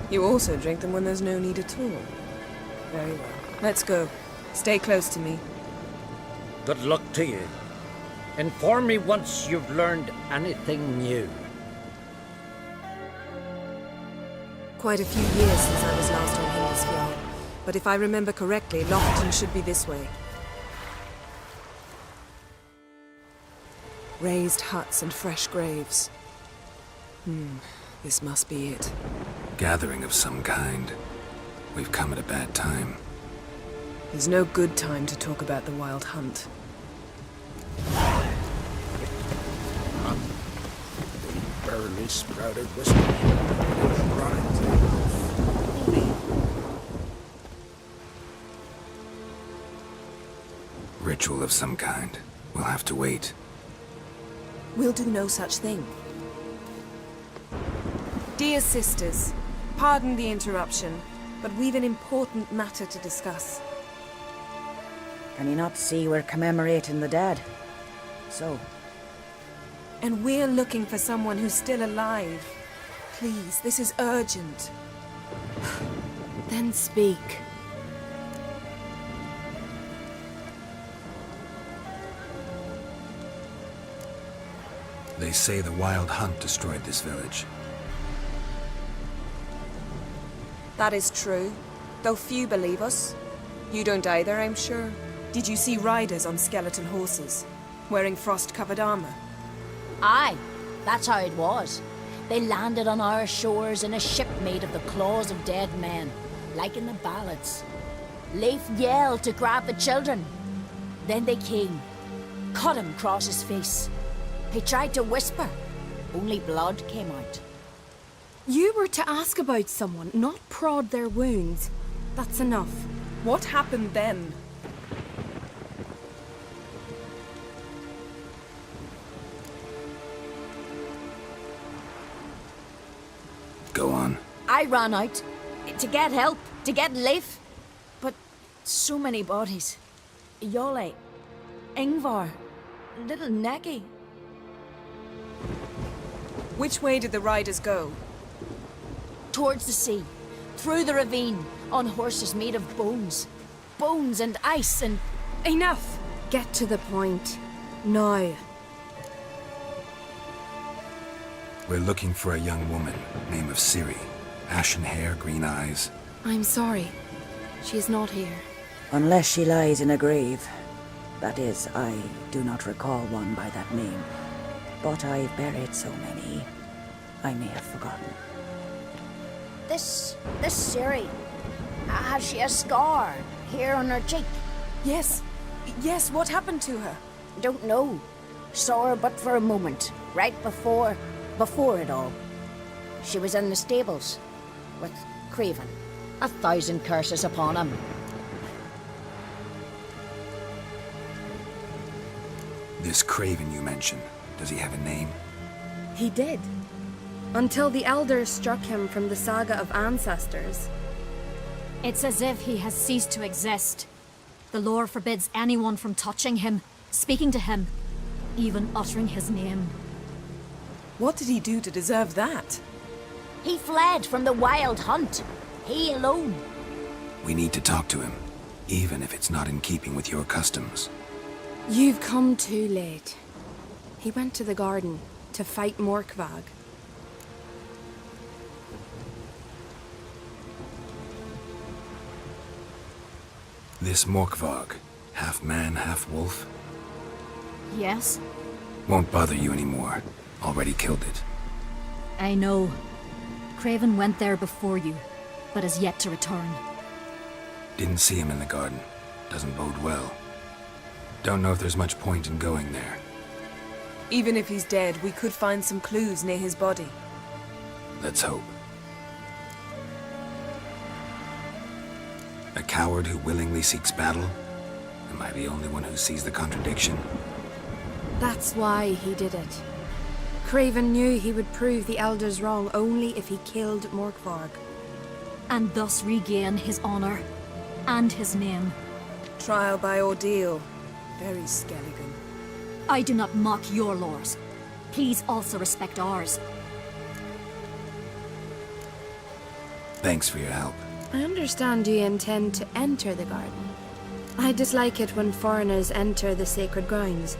You also drink them when there's no need at all. Very well. Let's go. Stay close to me. Good luck to you. Inform me once you've learned anything new. Quite a few years since I was last on Hindersfjall. But if I remember correctly, Lofoten should be this way. Raised huts and fresh graves. This must be it. Gathering of some kind. We've come at a bad time. There's no good time to talk about the Wild Hunt. Barely sprouted whiskey. Ritual of some kind. We'll have to wait. We'll do no such thing. Dear sisters, pardon the interruption, but we've an important matter to discuss. Can you not see we're commemorating the dead? So? And we're looking for someone who's still alive. Please, this is urgent. Then speak. They say the Wild Hunt destroyed this village. That is true, though few believe us. You don't either, I'm sure. Did you see riders on skeleton horses, wearing frost-covered armor? Aye, that's how it was. They landed on our shores in a ship made of the claws of dead men, like in the ballads. Leif yelled to grab the children. Then they came, cut him across his face. He tried to whisper, only blood came out. You were to ask about someone, not prod their wounds. That's enough. What happened then? Go on. I ran out to get help, to get Leif. But so many bodies. Yole, Ingvar, little Necky. Which way did the riders go? Towards the sea, through the ravine, on horses made of bones. Bones and ice and... Enough! Get to the point. Now. We're looking for a young woman, name of Ciri. Ashen hair, green eyes. I'm sorry. She is not here. Unless she lies in a grave. That is, I do not recall one by that name. But I've buried so many, I may have forgotten. This Ciri, has she a scar here on her cheek? Yes. Yes, what happened to her? Don't know. Saw her but for a moment, right before it all. She was in the stables with Craven. 1,000 curses upon him. This Craven you mentioned, does he have a name? He did. Until the elders struck him from the saga of ancestors. It's as if he has ceased to exist. The lore forbids anyone from touching him, speaking to him, even uttering his name. What did he do to deserve that? He fled from the wild hunt. He alone. We need to talk to him, even if it's not in keeping with your customs. You've come too late. He went to the garden to fight Morkvag. This Morkvag, half man, half wolf, Yes? won't bother you anymore. Already killed it. I know. Craven went there before you, but is yet to return. Didn't see him in the garden. Doesn't bode well. Don't know if there's much point in going there. Even if he's dead, we could find some clues near his body. Let's hope. A coward who willingly seeks battle? Am I the only one who sees the contradiction? That's why he did it. Craven knew he would prove the elders wrong only if he killed Morkvarg. And thus regain his honor and his name. Trial by ordeal. Very Skelligan. I do not mock your laws. Please also respect ours. Thanks for your help. I understand you intend to enter the garden. I dislike it when foreigners enter the sacred grounds.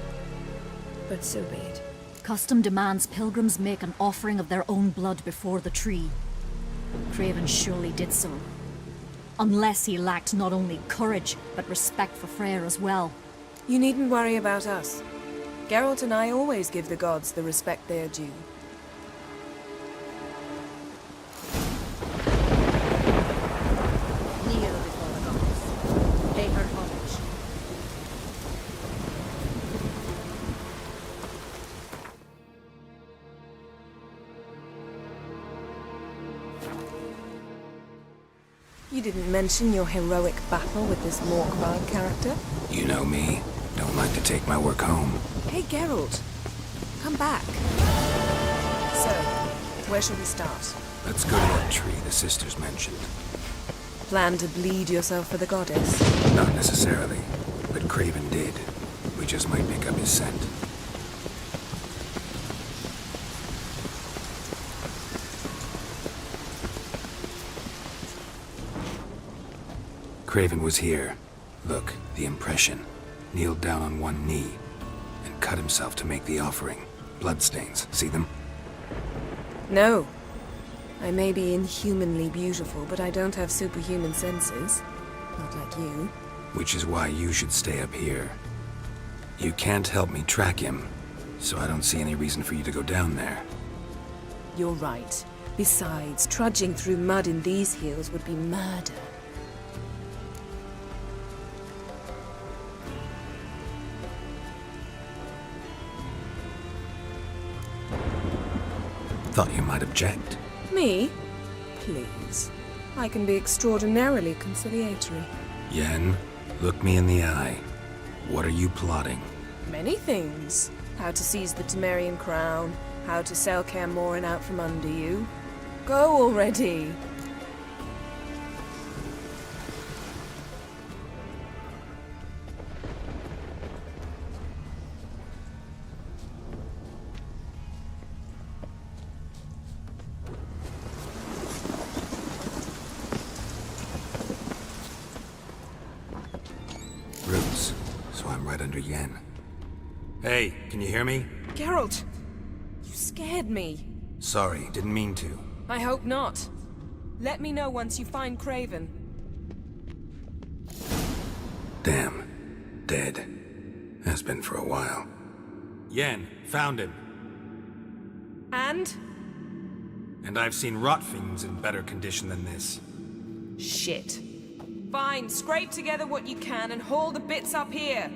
But so be it. Custom demands pilgrims make an offering of their own blood before the tree. Craven surely did so. Unless he lacked not only courage, but respect for Freyr as well. You needn't worry about us. Geralt and I always give the gods the respect they are due. Kneel before the gods. Pay her homage. You didn't mention your heroic battle with this Morkvarg character. You know me. Don't like to take my work home. Hey, Geralt. Come back. So, where shall we start? Let's go to that tree the sisters mentioned. Plan to bleed yourself for the goddess? Not necessarily, but Craven did. We just might pick up his scent. Craven was here. Look, the impression. Kneeled down on one knee and cut himself to make the offering. Bloodstains, see them? No. I may be inhumanly beautiful, but I don't have superhuman senses. Not like you. Which is why you should stay up here. You can't help me track him, so I don't see any reason for you to go down there. You're right. Besides, trudging through mud in these hills would be murder. Thought you might object. Me? Please. I can be extraordinarily conciliatory. Yen, look me in the eye. What are you plotting? Many things. How to seize the Temerian crown, how to sell Kaer Morhen out from under you. Go already! Roots, so I'm right under Yen. Hey, can you hear me? Geralt! You scared me. Sorry, didn't mean to. I hope not. Let me know once you find Craven. Damn. Dead. Has been for a while. Yen, found him. And? And I've seen rot fiends in better condition than this. Shit. Fine, scrape together what you can and haul the bits up here.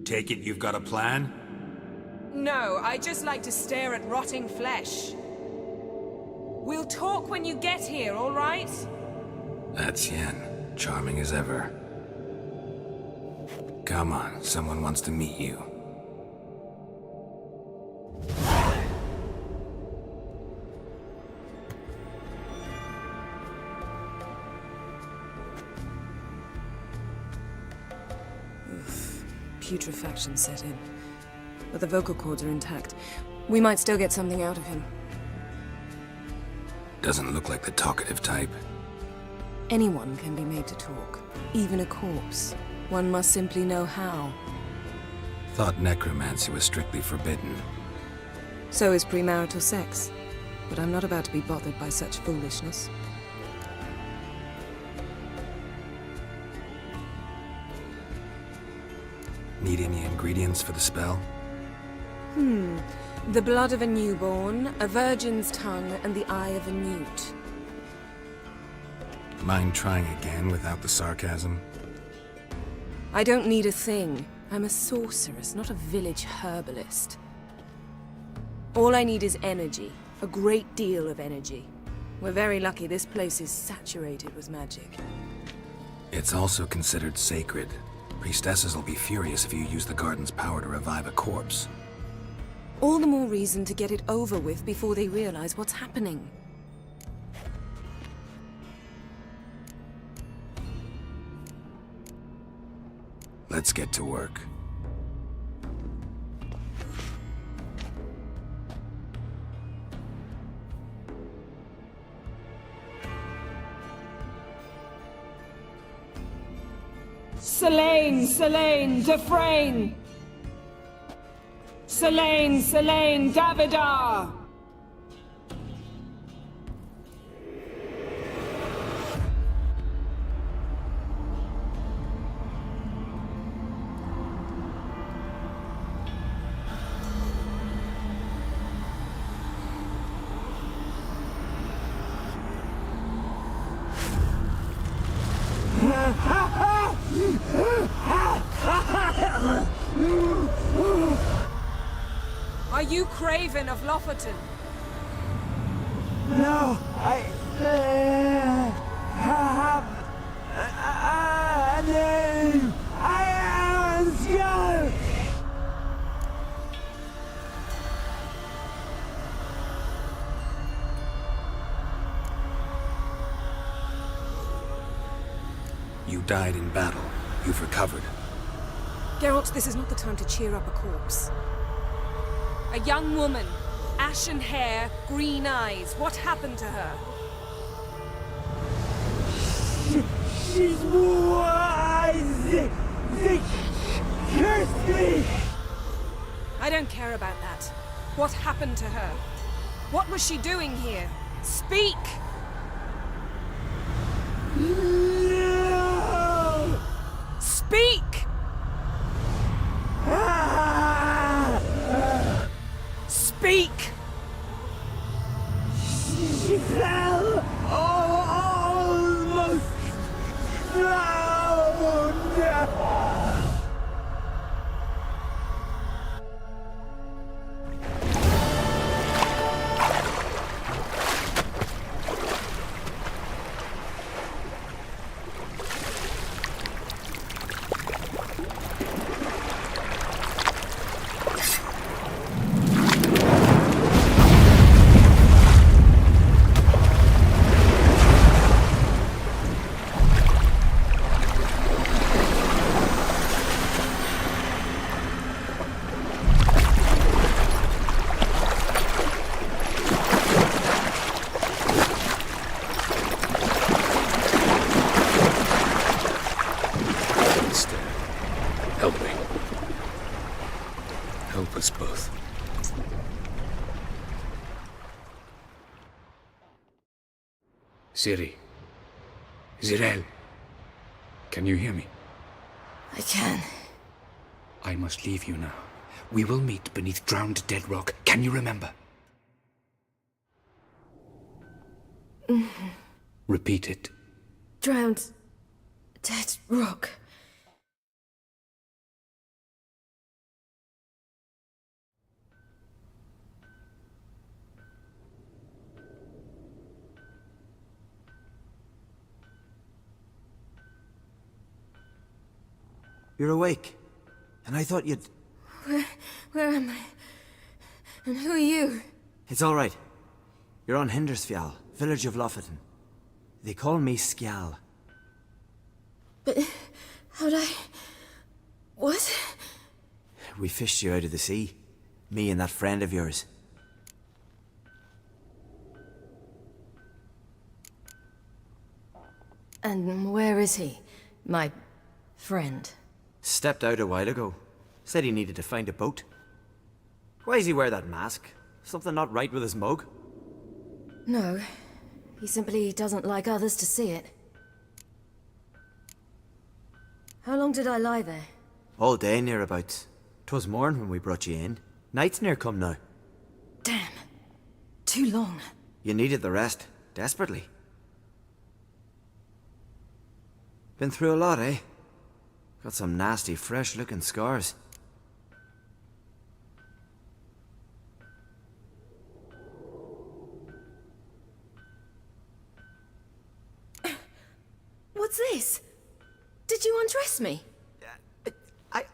Take it you've got a plan? No, I just like to stare at rotting flesh. We'll talk when you get here, all right? That's Yen. Charming as ever. Come on, someone wants to meet you. Putrefaction set in. But the vocal cords are intact. We might still get something out of him. Doesn't look like the talkative type. Anyone can be made to talk. Even a corpse. One must simply know how. Thought necromancy was strictly forbidden. So is premarital sex. But I'm not about to be bothered by such foolishness. Need any ingredients for the spell? The blood of a newborn, a virgin's tongue, and the eye of a newt. Mind trying again without the sarcasm? I don't need a thing. I'm a sorceress, not a village herbalist. All I need is energy. A great deal of energy. We're very lucky this place is saturated with magic. It's also considered sacred. Priestesses will be furious if you use the garden's power to revive a corpse. All the more reason to get it over with before they realize what's happening. Let's get to work. Selene, Selene, Defrain! Selene, Selene, Davidar! Are you Craven of Lofoten? No, I have a name. I am Skull. You died in battle. You've recovered. Geralt, this is not the time to cheer up a corpse. A young woman, ashen hair, green eyes. What happened to her? She's wise. They cursed me. I don't care about that. What happened to her? What was she doing here? Speak! No! Speak! Speak! She fell almost drowned. Ciri. Zirel. Can you hear me? I can. I must leave you now. We will meet beneath drowned dead rock. Can you remember? Repeat it. Drowned. Dead rock. You're awake. And I thought you'd... Where am I? And who are you? It's all right. You're on Hindersfjall, village of Lofoten. They call me Skjal. But how'd I... What? We fished you out of the sea. Me and that friend of yours. And where is he? My friend. Stepped out a while ago. Said he needed to find a boat. Why does he wear that mask? Something not right with his mug? No. He simply doesn't like others to see it. How long did I lie there? All day nearabouts. 'Twas morn when we brought you in. Night's near come now. Damn. Too long. You needed the rest. Desperately. Been through a lot, eh? Got some nasty, fresh-looking scars. What's this? Did you undress me?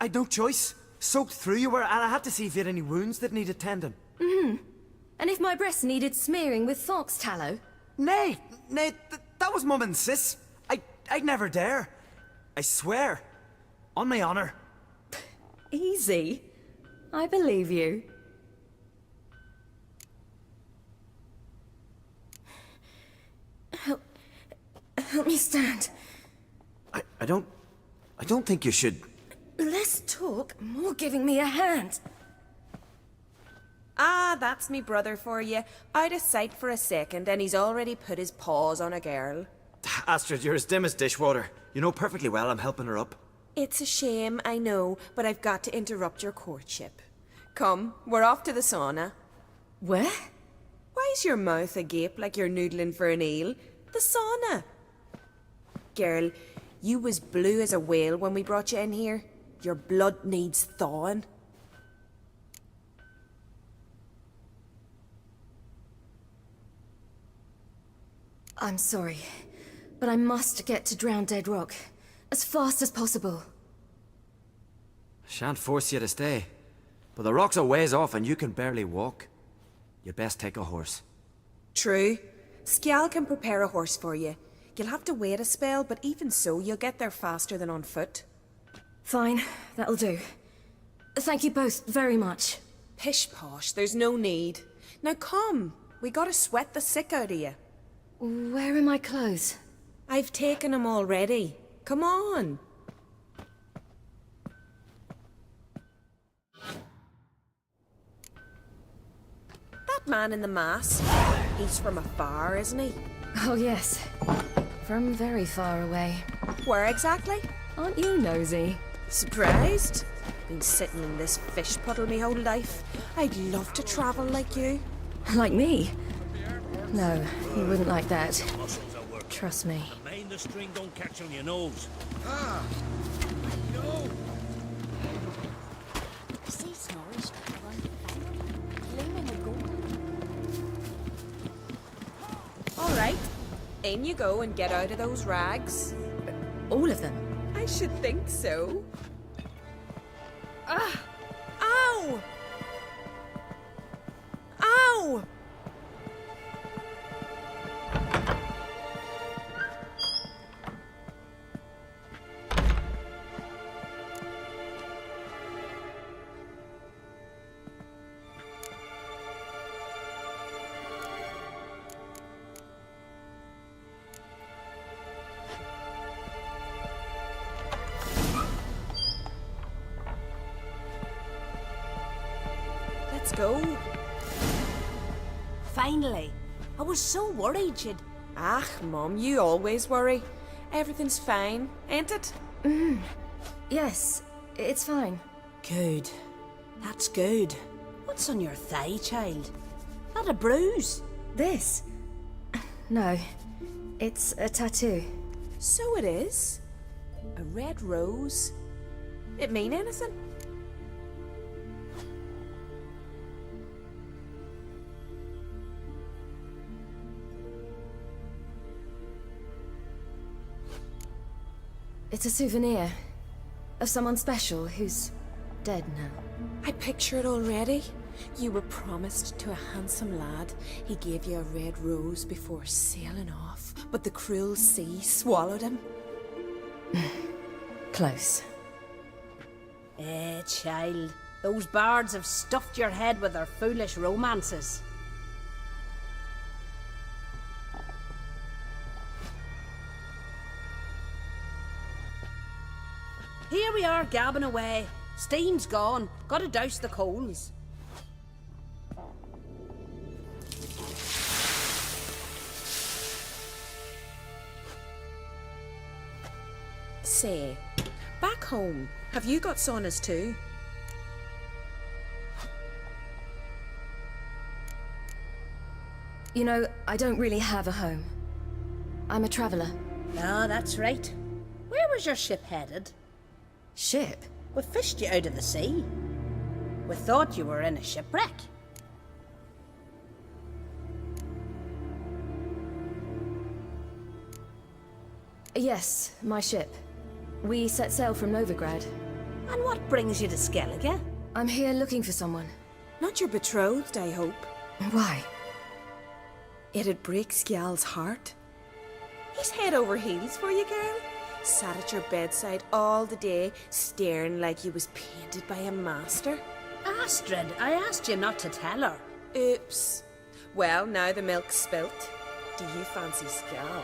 I'd no choice. Soaked through you were, and I had to see if you had any wounds that needed tending. And if my breasts needed smearing with fox tallow? Nay, that was Mum and Sis. I'd never dare. I swear. On my honor. Easy. I believe you. Help me stand. I don't think you should... Less talk, more giving me a hand. Ah, that's me brother for you. Out of sight for a second, and he's already put his paws on a girl. Astrid, you're as dim as dishwater. You know perfectly well I'm helping her up. It's a shame, I know, but I've got to interrupt your courtship. Come, we're off to the sauna. Where? Why's your mouth agape like you're noodling for an eel? The sauna. Girl, you was blue as a whale when we brought you in here. Your blood needs thawing. I'm sorry, but I must get to Drowned Dead Rock as fast as possible. Shan't force you to stay. But the rock's a ways off and you can barely walk. You'd best take a horse. True. Skjal can prepare a horse for you. You'll have to wait a spell, but even so, you'll get there faster than on foot. Fine, that'll do. Thank you both very much. Pish-posh, there's no need. Now come, we gotta sweat the sick out of you. Where are my clothes? I've taken them already. Come on. That man in the mask, he's from afar, isn't he? Oh yes, from very far away. Where exactly? Aren't you nosy? Surprised? Been sitting in this fish puddle me whole life. I'd love to travel like you. Like me? No, he wouldn't like that. Trust me. Mind the string don't catch on your nose. Ah! No! See Snorri's around the finger, claiming a gold. All right, in you go and get out of those rags. All of them? I should think so. Ah! Ow! Ow! Let's go. Finally. I was so worried you'd... Ah, Mum, you always worry. Everything's fine, ain't it? Yes, it's fine. Good. That's good. What's on your thigh, child? Not a bruise? This? No, it's a tattoo. So it is. A red rose. It mean anything? It's a souvenir of someone special who's dead now. I picture it already. You were promised to a handsome lad. He gave you a red rose before sailing off, but the cruel sea swallowed him. Close. Child. Those bards have stuffed your head with their foolish romances. Here we are, gabbing away. Steam's gone. Gotta douse the coals. Say, back home, have you got saunas too? You know, I don't really have a home. I'm a traveller. Ah, that's right. Where was your ship headed? Ship? We fished you out of the sea. We thought you were in a shipwreck. Yes, my ship. We set sail from Novigrad. And what brings you to Skellige? I'm here looking for someone. Not your betrothed, I hope. Why? It'd break Skjal's heart. He's head over heels for you, girl. Sat at your bedside all the day, staring like he was painted by a master. Astrid, I asked you not to tell her. Oops. Well, now the milk's spilt. Do you fancy Skjal?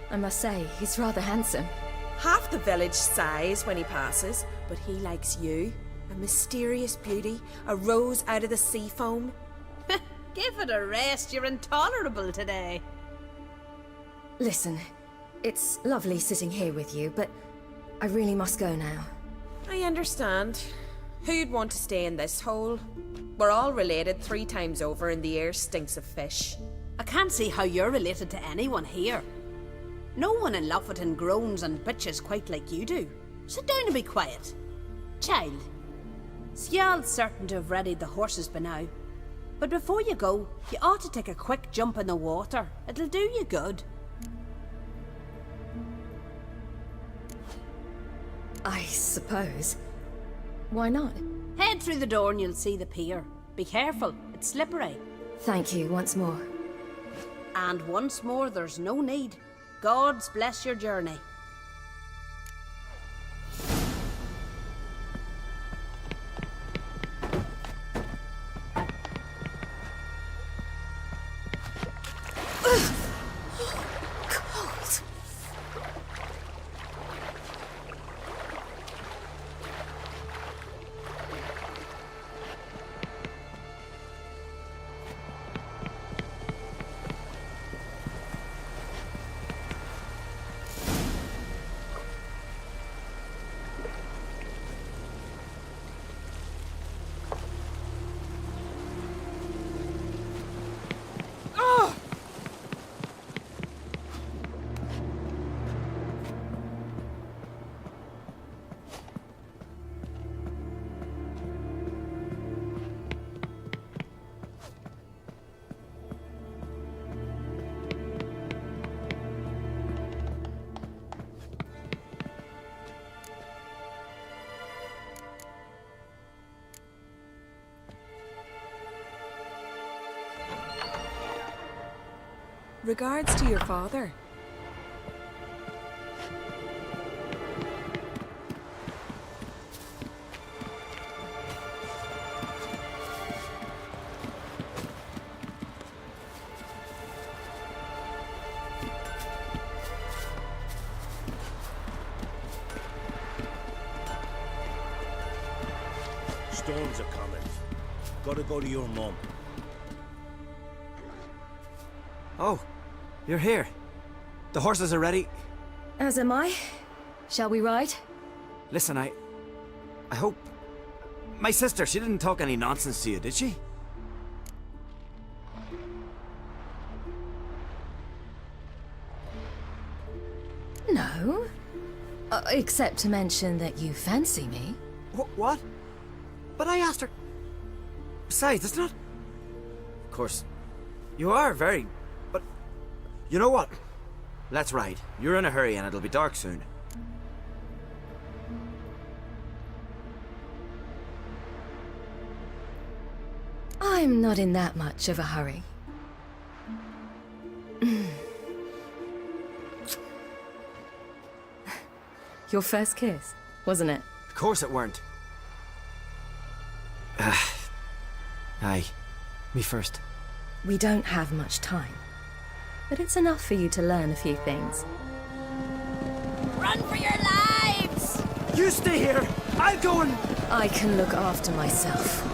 I must say, he's rather handsome. Half the village sighs when he passes, but he likes you. A mysterious beauty, a rose out of the sea foam. Give it a rest, you're intolerable today. Listen, it's lovely sitting here with you, but I really must go now. I understand. Who'd want to stay in this hole? We're all related 3 times over and the air stinks of fish. I can't see how you're related to anyone here. No one in Lofferton groans and bitches quite like you do. Sit down and be quiet. Child, Skjal's certain to have readied the horses by now. But before you go, you ought to take a quick jump in the water. It'll do you good. I suppose. Why not? Head through the door and you'll see the pier. Be careful, it's slippery. Thank you once more. And once more, there's no need. God's bless your journey. Regards to your father. storms are coming. Gotta go to your mum. Oh, you're here. The horses are ready. As am I. Shall we ride? Listen, I hope... My sister, she didn't talk any nonsense to you, did she? No. Except to mention that you fancy me. What? But I asked her... Besides, it's not... Of course, you are very... But... You know what? Let's ride. You're in a hurry and it'll be dark soon. I'm not in that much of a hurry. Your first kiss, wasn't it? Of course it weren't. Aye. Me first. We don't have much time. But it's enough for you to learn a few things. Run for your lives! You stay here! I'll go and... I can look after myself.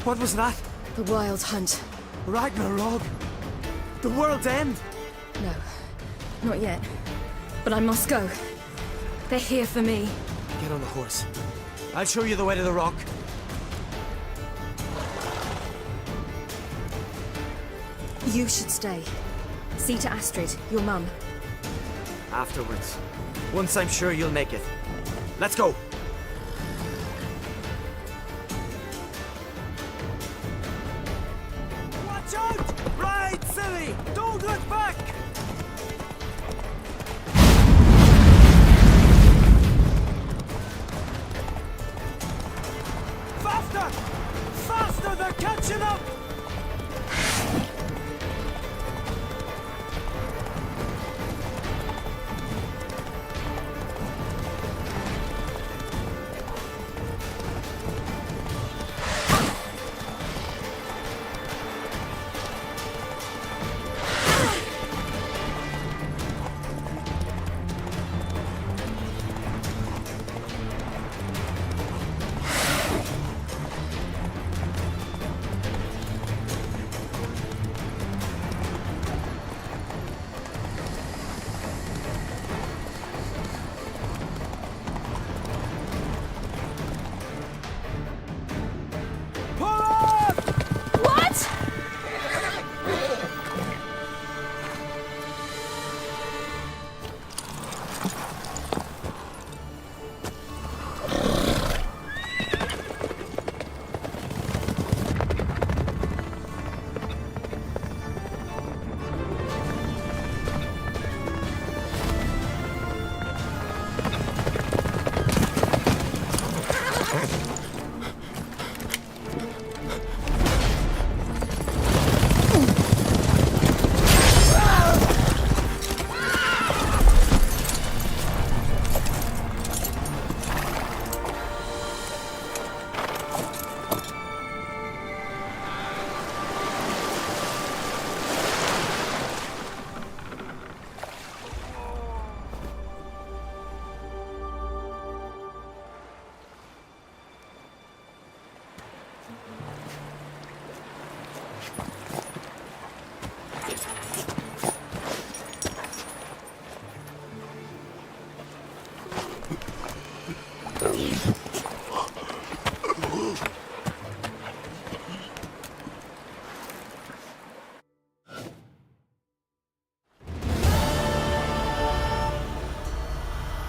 What was that? The Wild Hunt. Ragnarok? The world's end? No, not yet. But I must go. They're here for me. Get on the horse. I'll show you the way to the rock. You should stay. See to Astrid, your mum. Afterwards. Once I'm sure you'll make it. Let's go! Watch out! Ride, silly! Don't look back! Faster! Faster! They're catching up!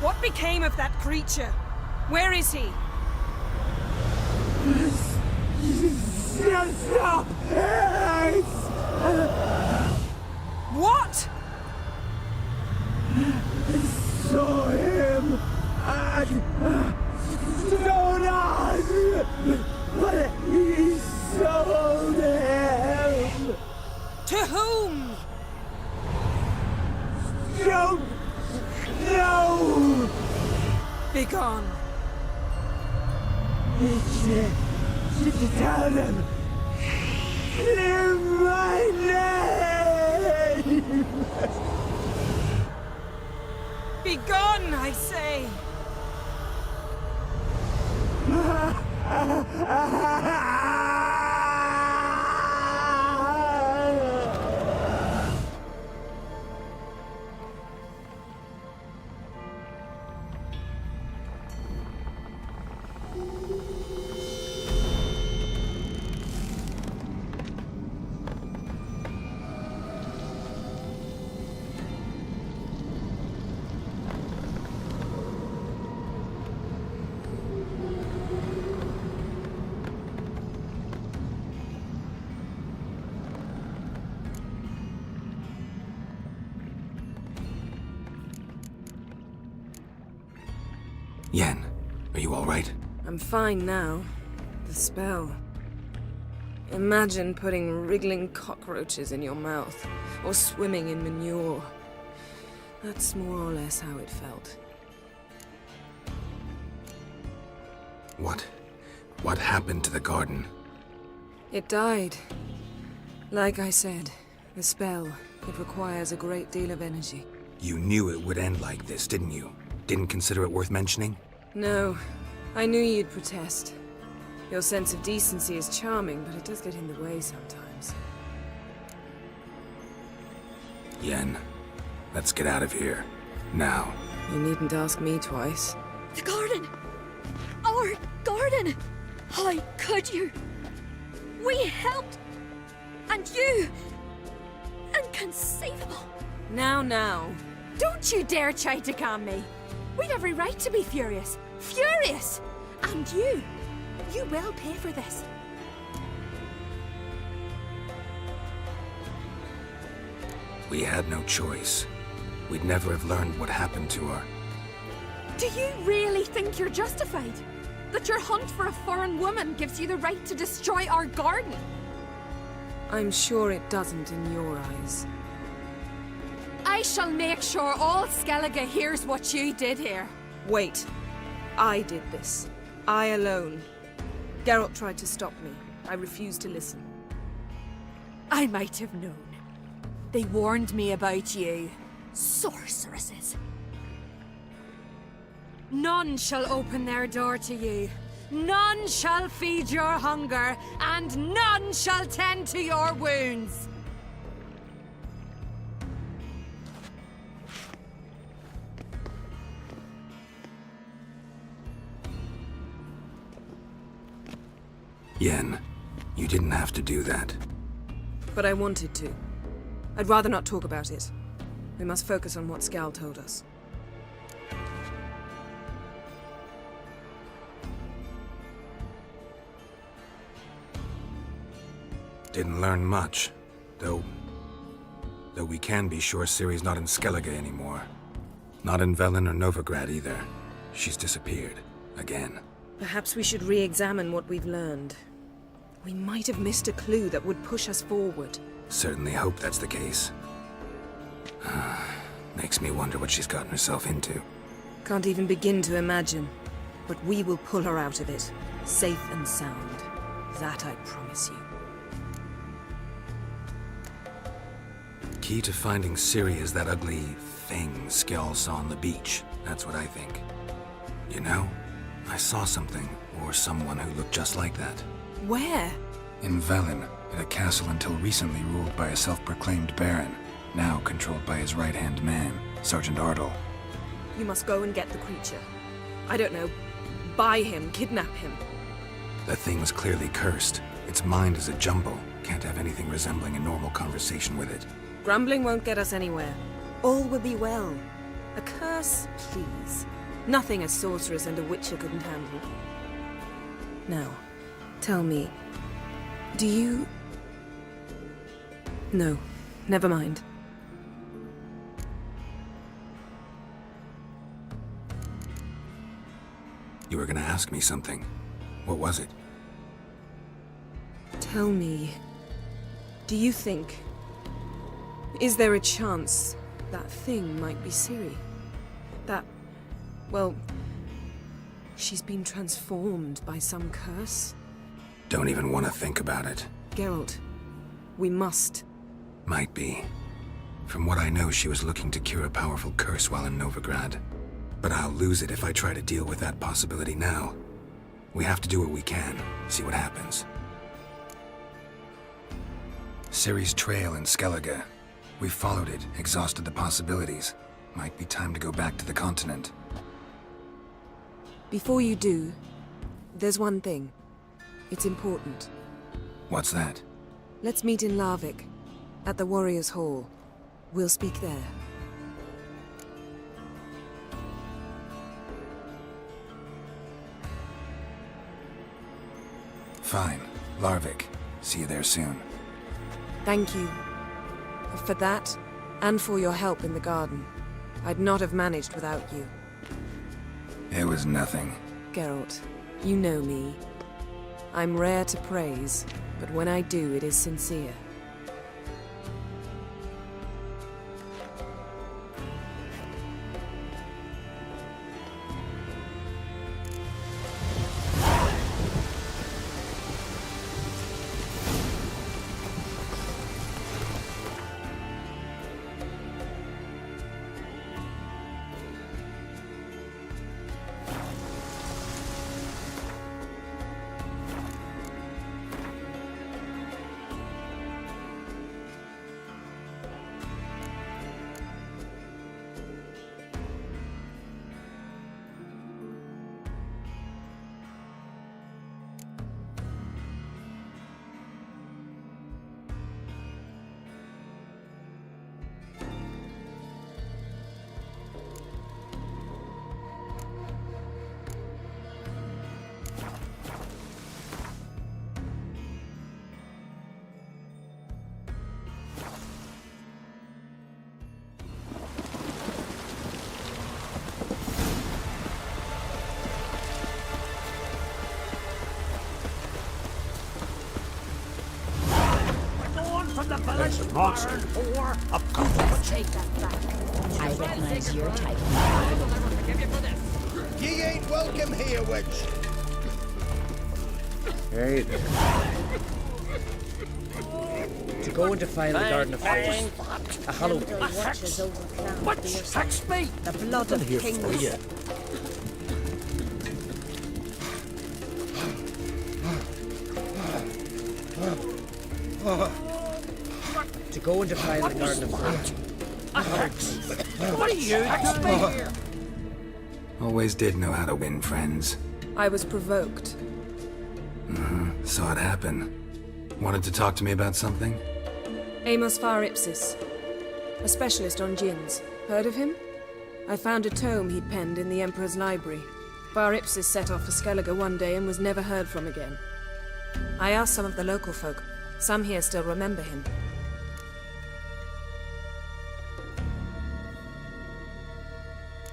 What became of that creature? Where is he? What? Saw him at Stonas, but he sold him. To whom? Don't know. Begone. Tell them. Clear my name. Begone, I say. Yen, are you all right? I'm fine now. The spell. Imagine putting wriggling cockroaches in your mouth, or swimming in manure. That's more or less how it felt. What happened to the garden? It died. Like I said, the spell, it requires a great deal of energy. You knew it would end like this, didn't you? Didn't consider it worth mentioning? No, I knew you'd protest. Your sense of decency is charming, but it does get in the way sometimes. Yen, let's get out of here. Now. You needn't ask me twice. The garden! Our garden! How could you? We helped! And you! Inconceivable! Now. Don't you dare try to calm me! We'd every right to be furious! Furious! And you will pay for this. We had no choice. We'd never have learned what happened to her. Do you really think you're justified? That your hunt for a foreign woman gives you the right to destroy our garden? I'm sure it doesn't in your eyes. I shall make sure all Skellige hears what you did here. Wait. I did this. I alone. Geralt tried to stop me. I refused to listen. I might have known. They warned me about you. Sorceresses. None shall open their door to you. None shall feed your hunger, and none shall tend to your wounds. Yen, you didn't have to do that. But I wanted to. I'd rather not talk about it. We must focus on what Skal told us. Didn't learn much, though we can be sure Ciri's not in Skellige anymore. Not in Velen or Novigrad either. She's disappeared. Again. Perhaps we should re-examine what we've learned. We might have missed a clue that would push us forward. Certainly hope that's the case. Makes me wonder what she's gotten herself into. Can't even begin to imagine. But we will pull her out of it. Safe and sound. That I promise you. Key to finding Ciri is that ugly thing Skell saw on the beach. That's what I think. You know, I saw something, or someone who looked just like that. Where? In Velen, at a castle until recently ruled by a self-proclaimed baron, now controlled by his right-hand man, Sergeant Ardle. You must go and get the creature. I don't know, buy him, kidnap him. The thing's clearly cursed. Its mind is a jumble. Can't have anything resembling a normal conversation with it. Grumbling won't get us anywhere. All will be well. A curse, please. Nothing a sorceress and a witcher couldn't handle. Now, tell me, do you... No, never mind. You were gonna ask me something. What was it? Tell me, do you think... Is there a chance that thing might be Ciri? That... well... she's been transformed by some curse? Don't even want to think about it. Geralt, we must. Might be. From what I know, she was looking to cure a powerful curse while in Novigrad. But I'll lose it if I try to deal with that possibility now. We have to do what we can, see what happens. Ciri's trail in Skellige. We followed it, exhausted the possibilities. Might be time to go back to the continent. Before you do, there's one thing. It's important. What's that? Let's meet in Larvik, at the Warriors' Hall. We'll speak there. Fine. Larvik. See you there soon. Thank you. For that, and for your help in the garden. I'd not have managed without you. It was nothing. Geralt, you know me. I'm rare to praise, but when I do, it is sincere. That's a monster. Take that back. I recognize your type. Ye ain't welcome here, witch. Hey there. To go and defile the Garden of Flowers. A hollow. What touched me? The blood of Here for kings. you. To go and defile the Garden of Flowers. What are you doing here? Always did know how to win friends. I was provoked. Saw it happen. Wanted to talk to me about something? Amos Far Ipsis, a specialist on djinns. Heard of him? I found a tome he'd penned in the Emperor's library. Far Ipsis set off for Skellige one day and was never heard from again. I asked some of the local folk. Some here still remember him.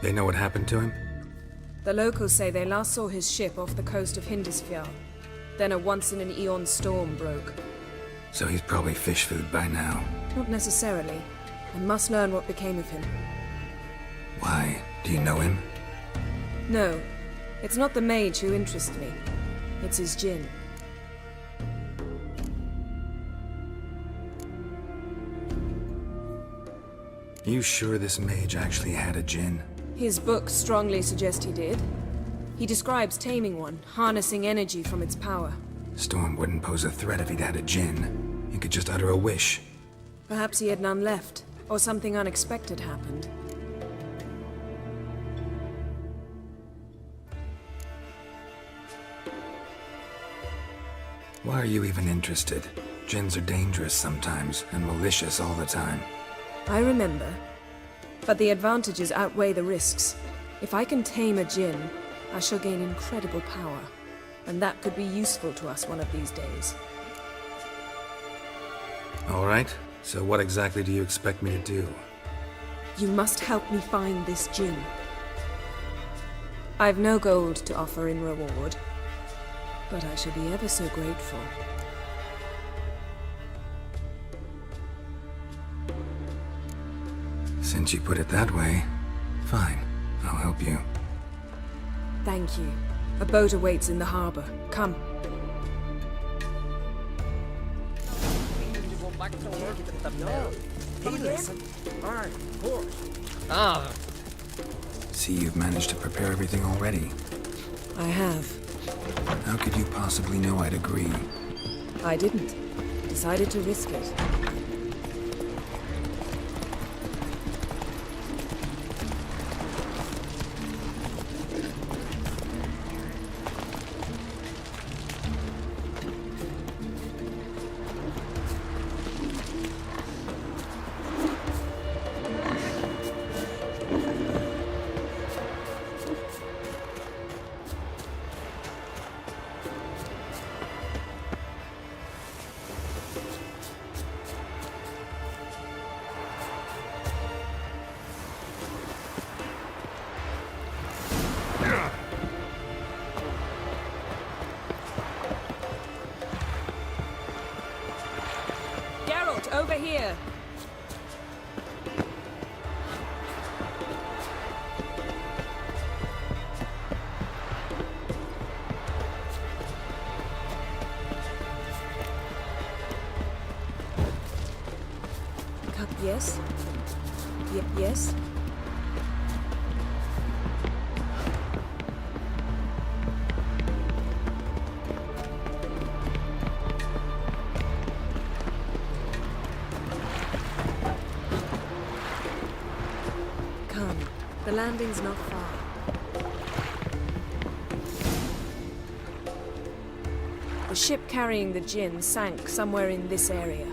They know what happened to him? The locals say they last saw his ship off the coast of Hindisfjall. Then a once-in-an-eon storm broke. So he's probably fish food by now. Not necessarily. I must learn what became of him. Why? Do you know him? No. It's not the mage who interests me. It's his djinn. You sure this mage actually had a djinn? His books strongly suggest he did. He describes taming one, harnessing energy from its power. Storm wouldn't pose a threat if he'd had a djinn. He could just utter a wish. Perhaps he had none left, or something unexpected happened. Why are you even interested? Djinns are dangerous sometimes, and malicious all the time. I remember. But the advantages outweigh the risks. If I can tame a Djinn, I shall gain incredible power. And that could be useful to us one of these days. All right, so what exactly do you expect me to do? You must help me find this Djinn. I've no gold to offer in reward, but I shall be ever so grateful. Since you put it that way, fine, I'll help you. Thank you. A boat awaits in the harbor. Come. Ah. See, you've managed to prepare everything already. I have. How could you possibly know I'd agree? I didn't. Decided to risk it. Over here! Yes? Yes? The landing's not far. The ship carrying the Djinn sank somewhere in this area.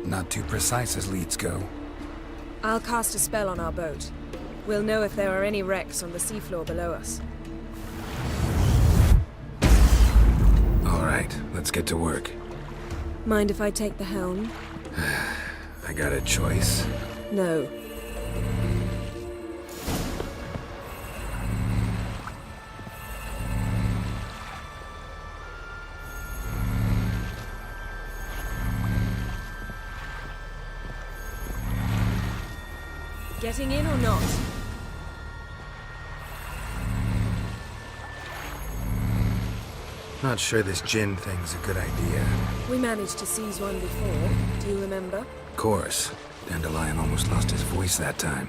Not too precise as leads go. I'll cast a spell on our boat. We'll know if there are any wrecks on the seafloor below us. All right, let's get to work. Mind if I take the helm? I got a choice. No. Getting in or not? Not sure this Djinn thing's a good idea. We managed to seize one before. Do you remember? Of course. Dandelion almost lost his voice that time.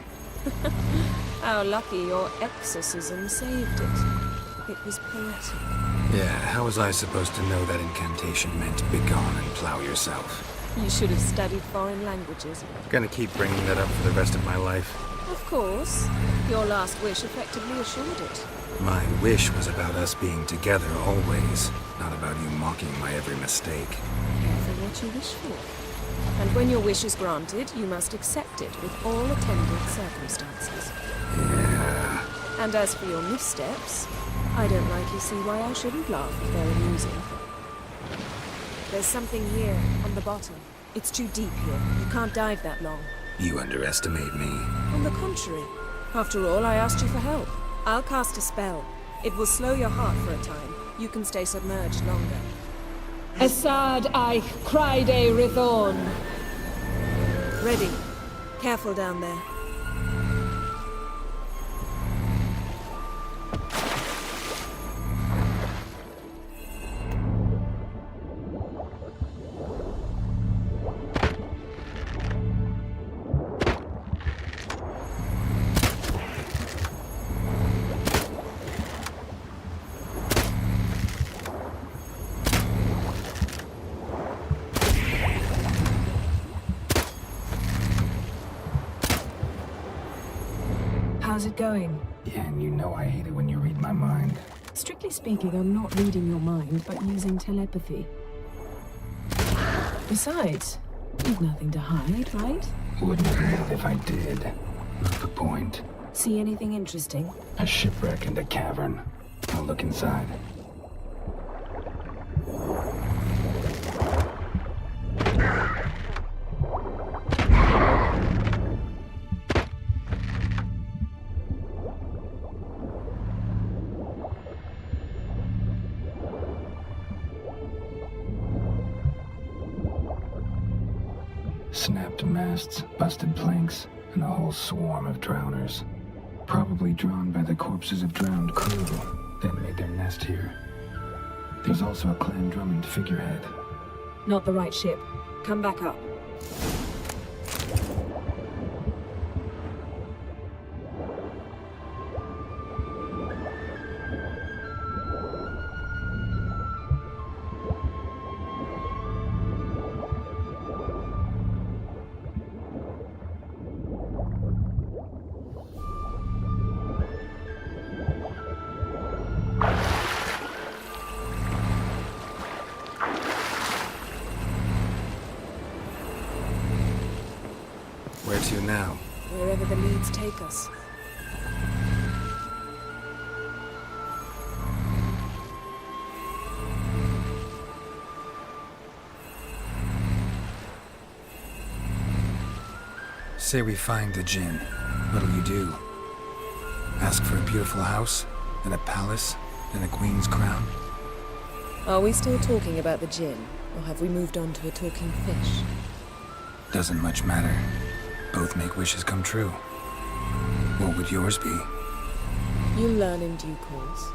How lucky your exorcism saved it. It was poetic. Yeah, how was I supposed to know that incantation meant begone and plow yourself? You should have studied foreign languages. Gonna keep bringing that up for the rest of my life. Of course. Your last wish effectively assured it. My wish was about us being together always, not about you mocking my every mistake. Careful what you wish for. And when your wish is granted, you must accept it with all attendant circumstances. Yeah. And as for your missteps, I don't rightly see why I shouldn't laugh if they're amusing. There's something here, on the bottom. It's too deep here. You can't dive that long. You underestimate me. On the contrary. After all, I asked you for help. I'll cast a spell. It will slow your heart for a time. You can stay submerged longer. Assad Eich Criede Rithorn. Ready. Careful down there. How's it going? Yeah, and you know I hate it when you read my mind. Strictly speaking, I'm not reading your mind, but using telepathy. Besides, you've nothing to hide, right? Wouldn't have if I did. Not the point. See anything interesting? A shipwreck and a cavern. I'll look inside. Snapped masts, busted planks, and a whole swarm of drowners. Probably drawn by the corpses of drowned crew, that made their nest here. There's also a Clan Drummond figurehead. Not the right ship. Come back up. Where to now? Wherever the leads take us. Say we find the Jinn. What'll you do? Ask for a beautiful house, and a palace, and a queen's crown? Are we still talking about the Jinn, or have we moved on to a talking fish? Doesn't much matter. Both make wishes come true. What would yours be? You'll learn in due course.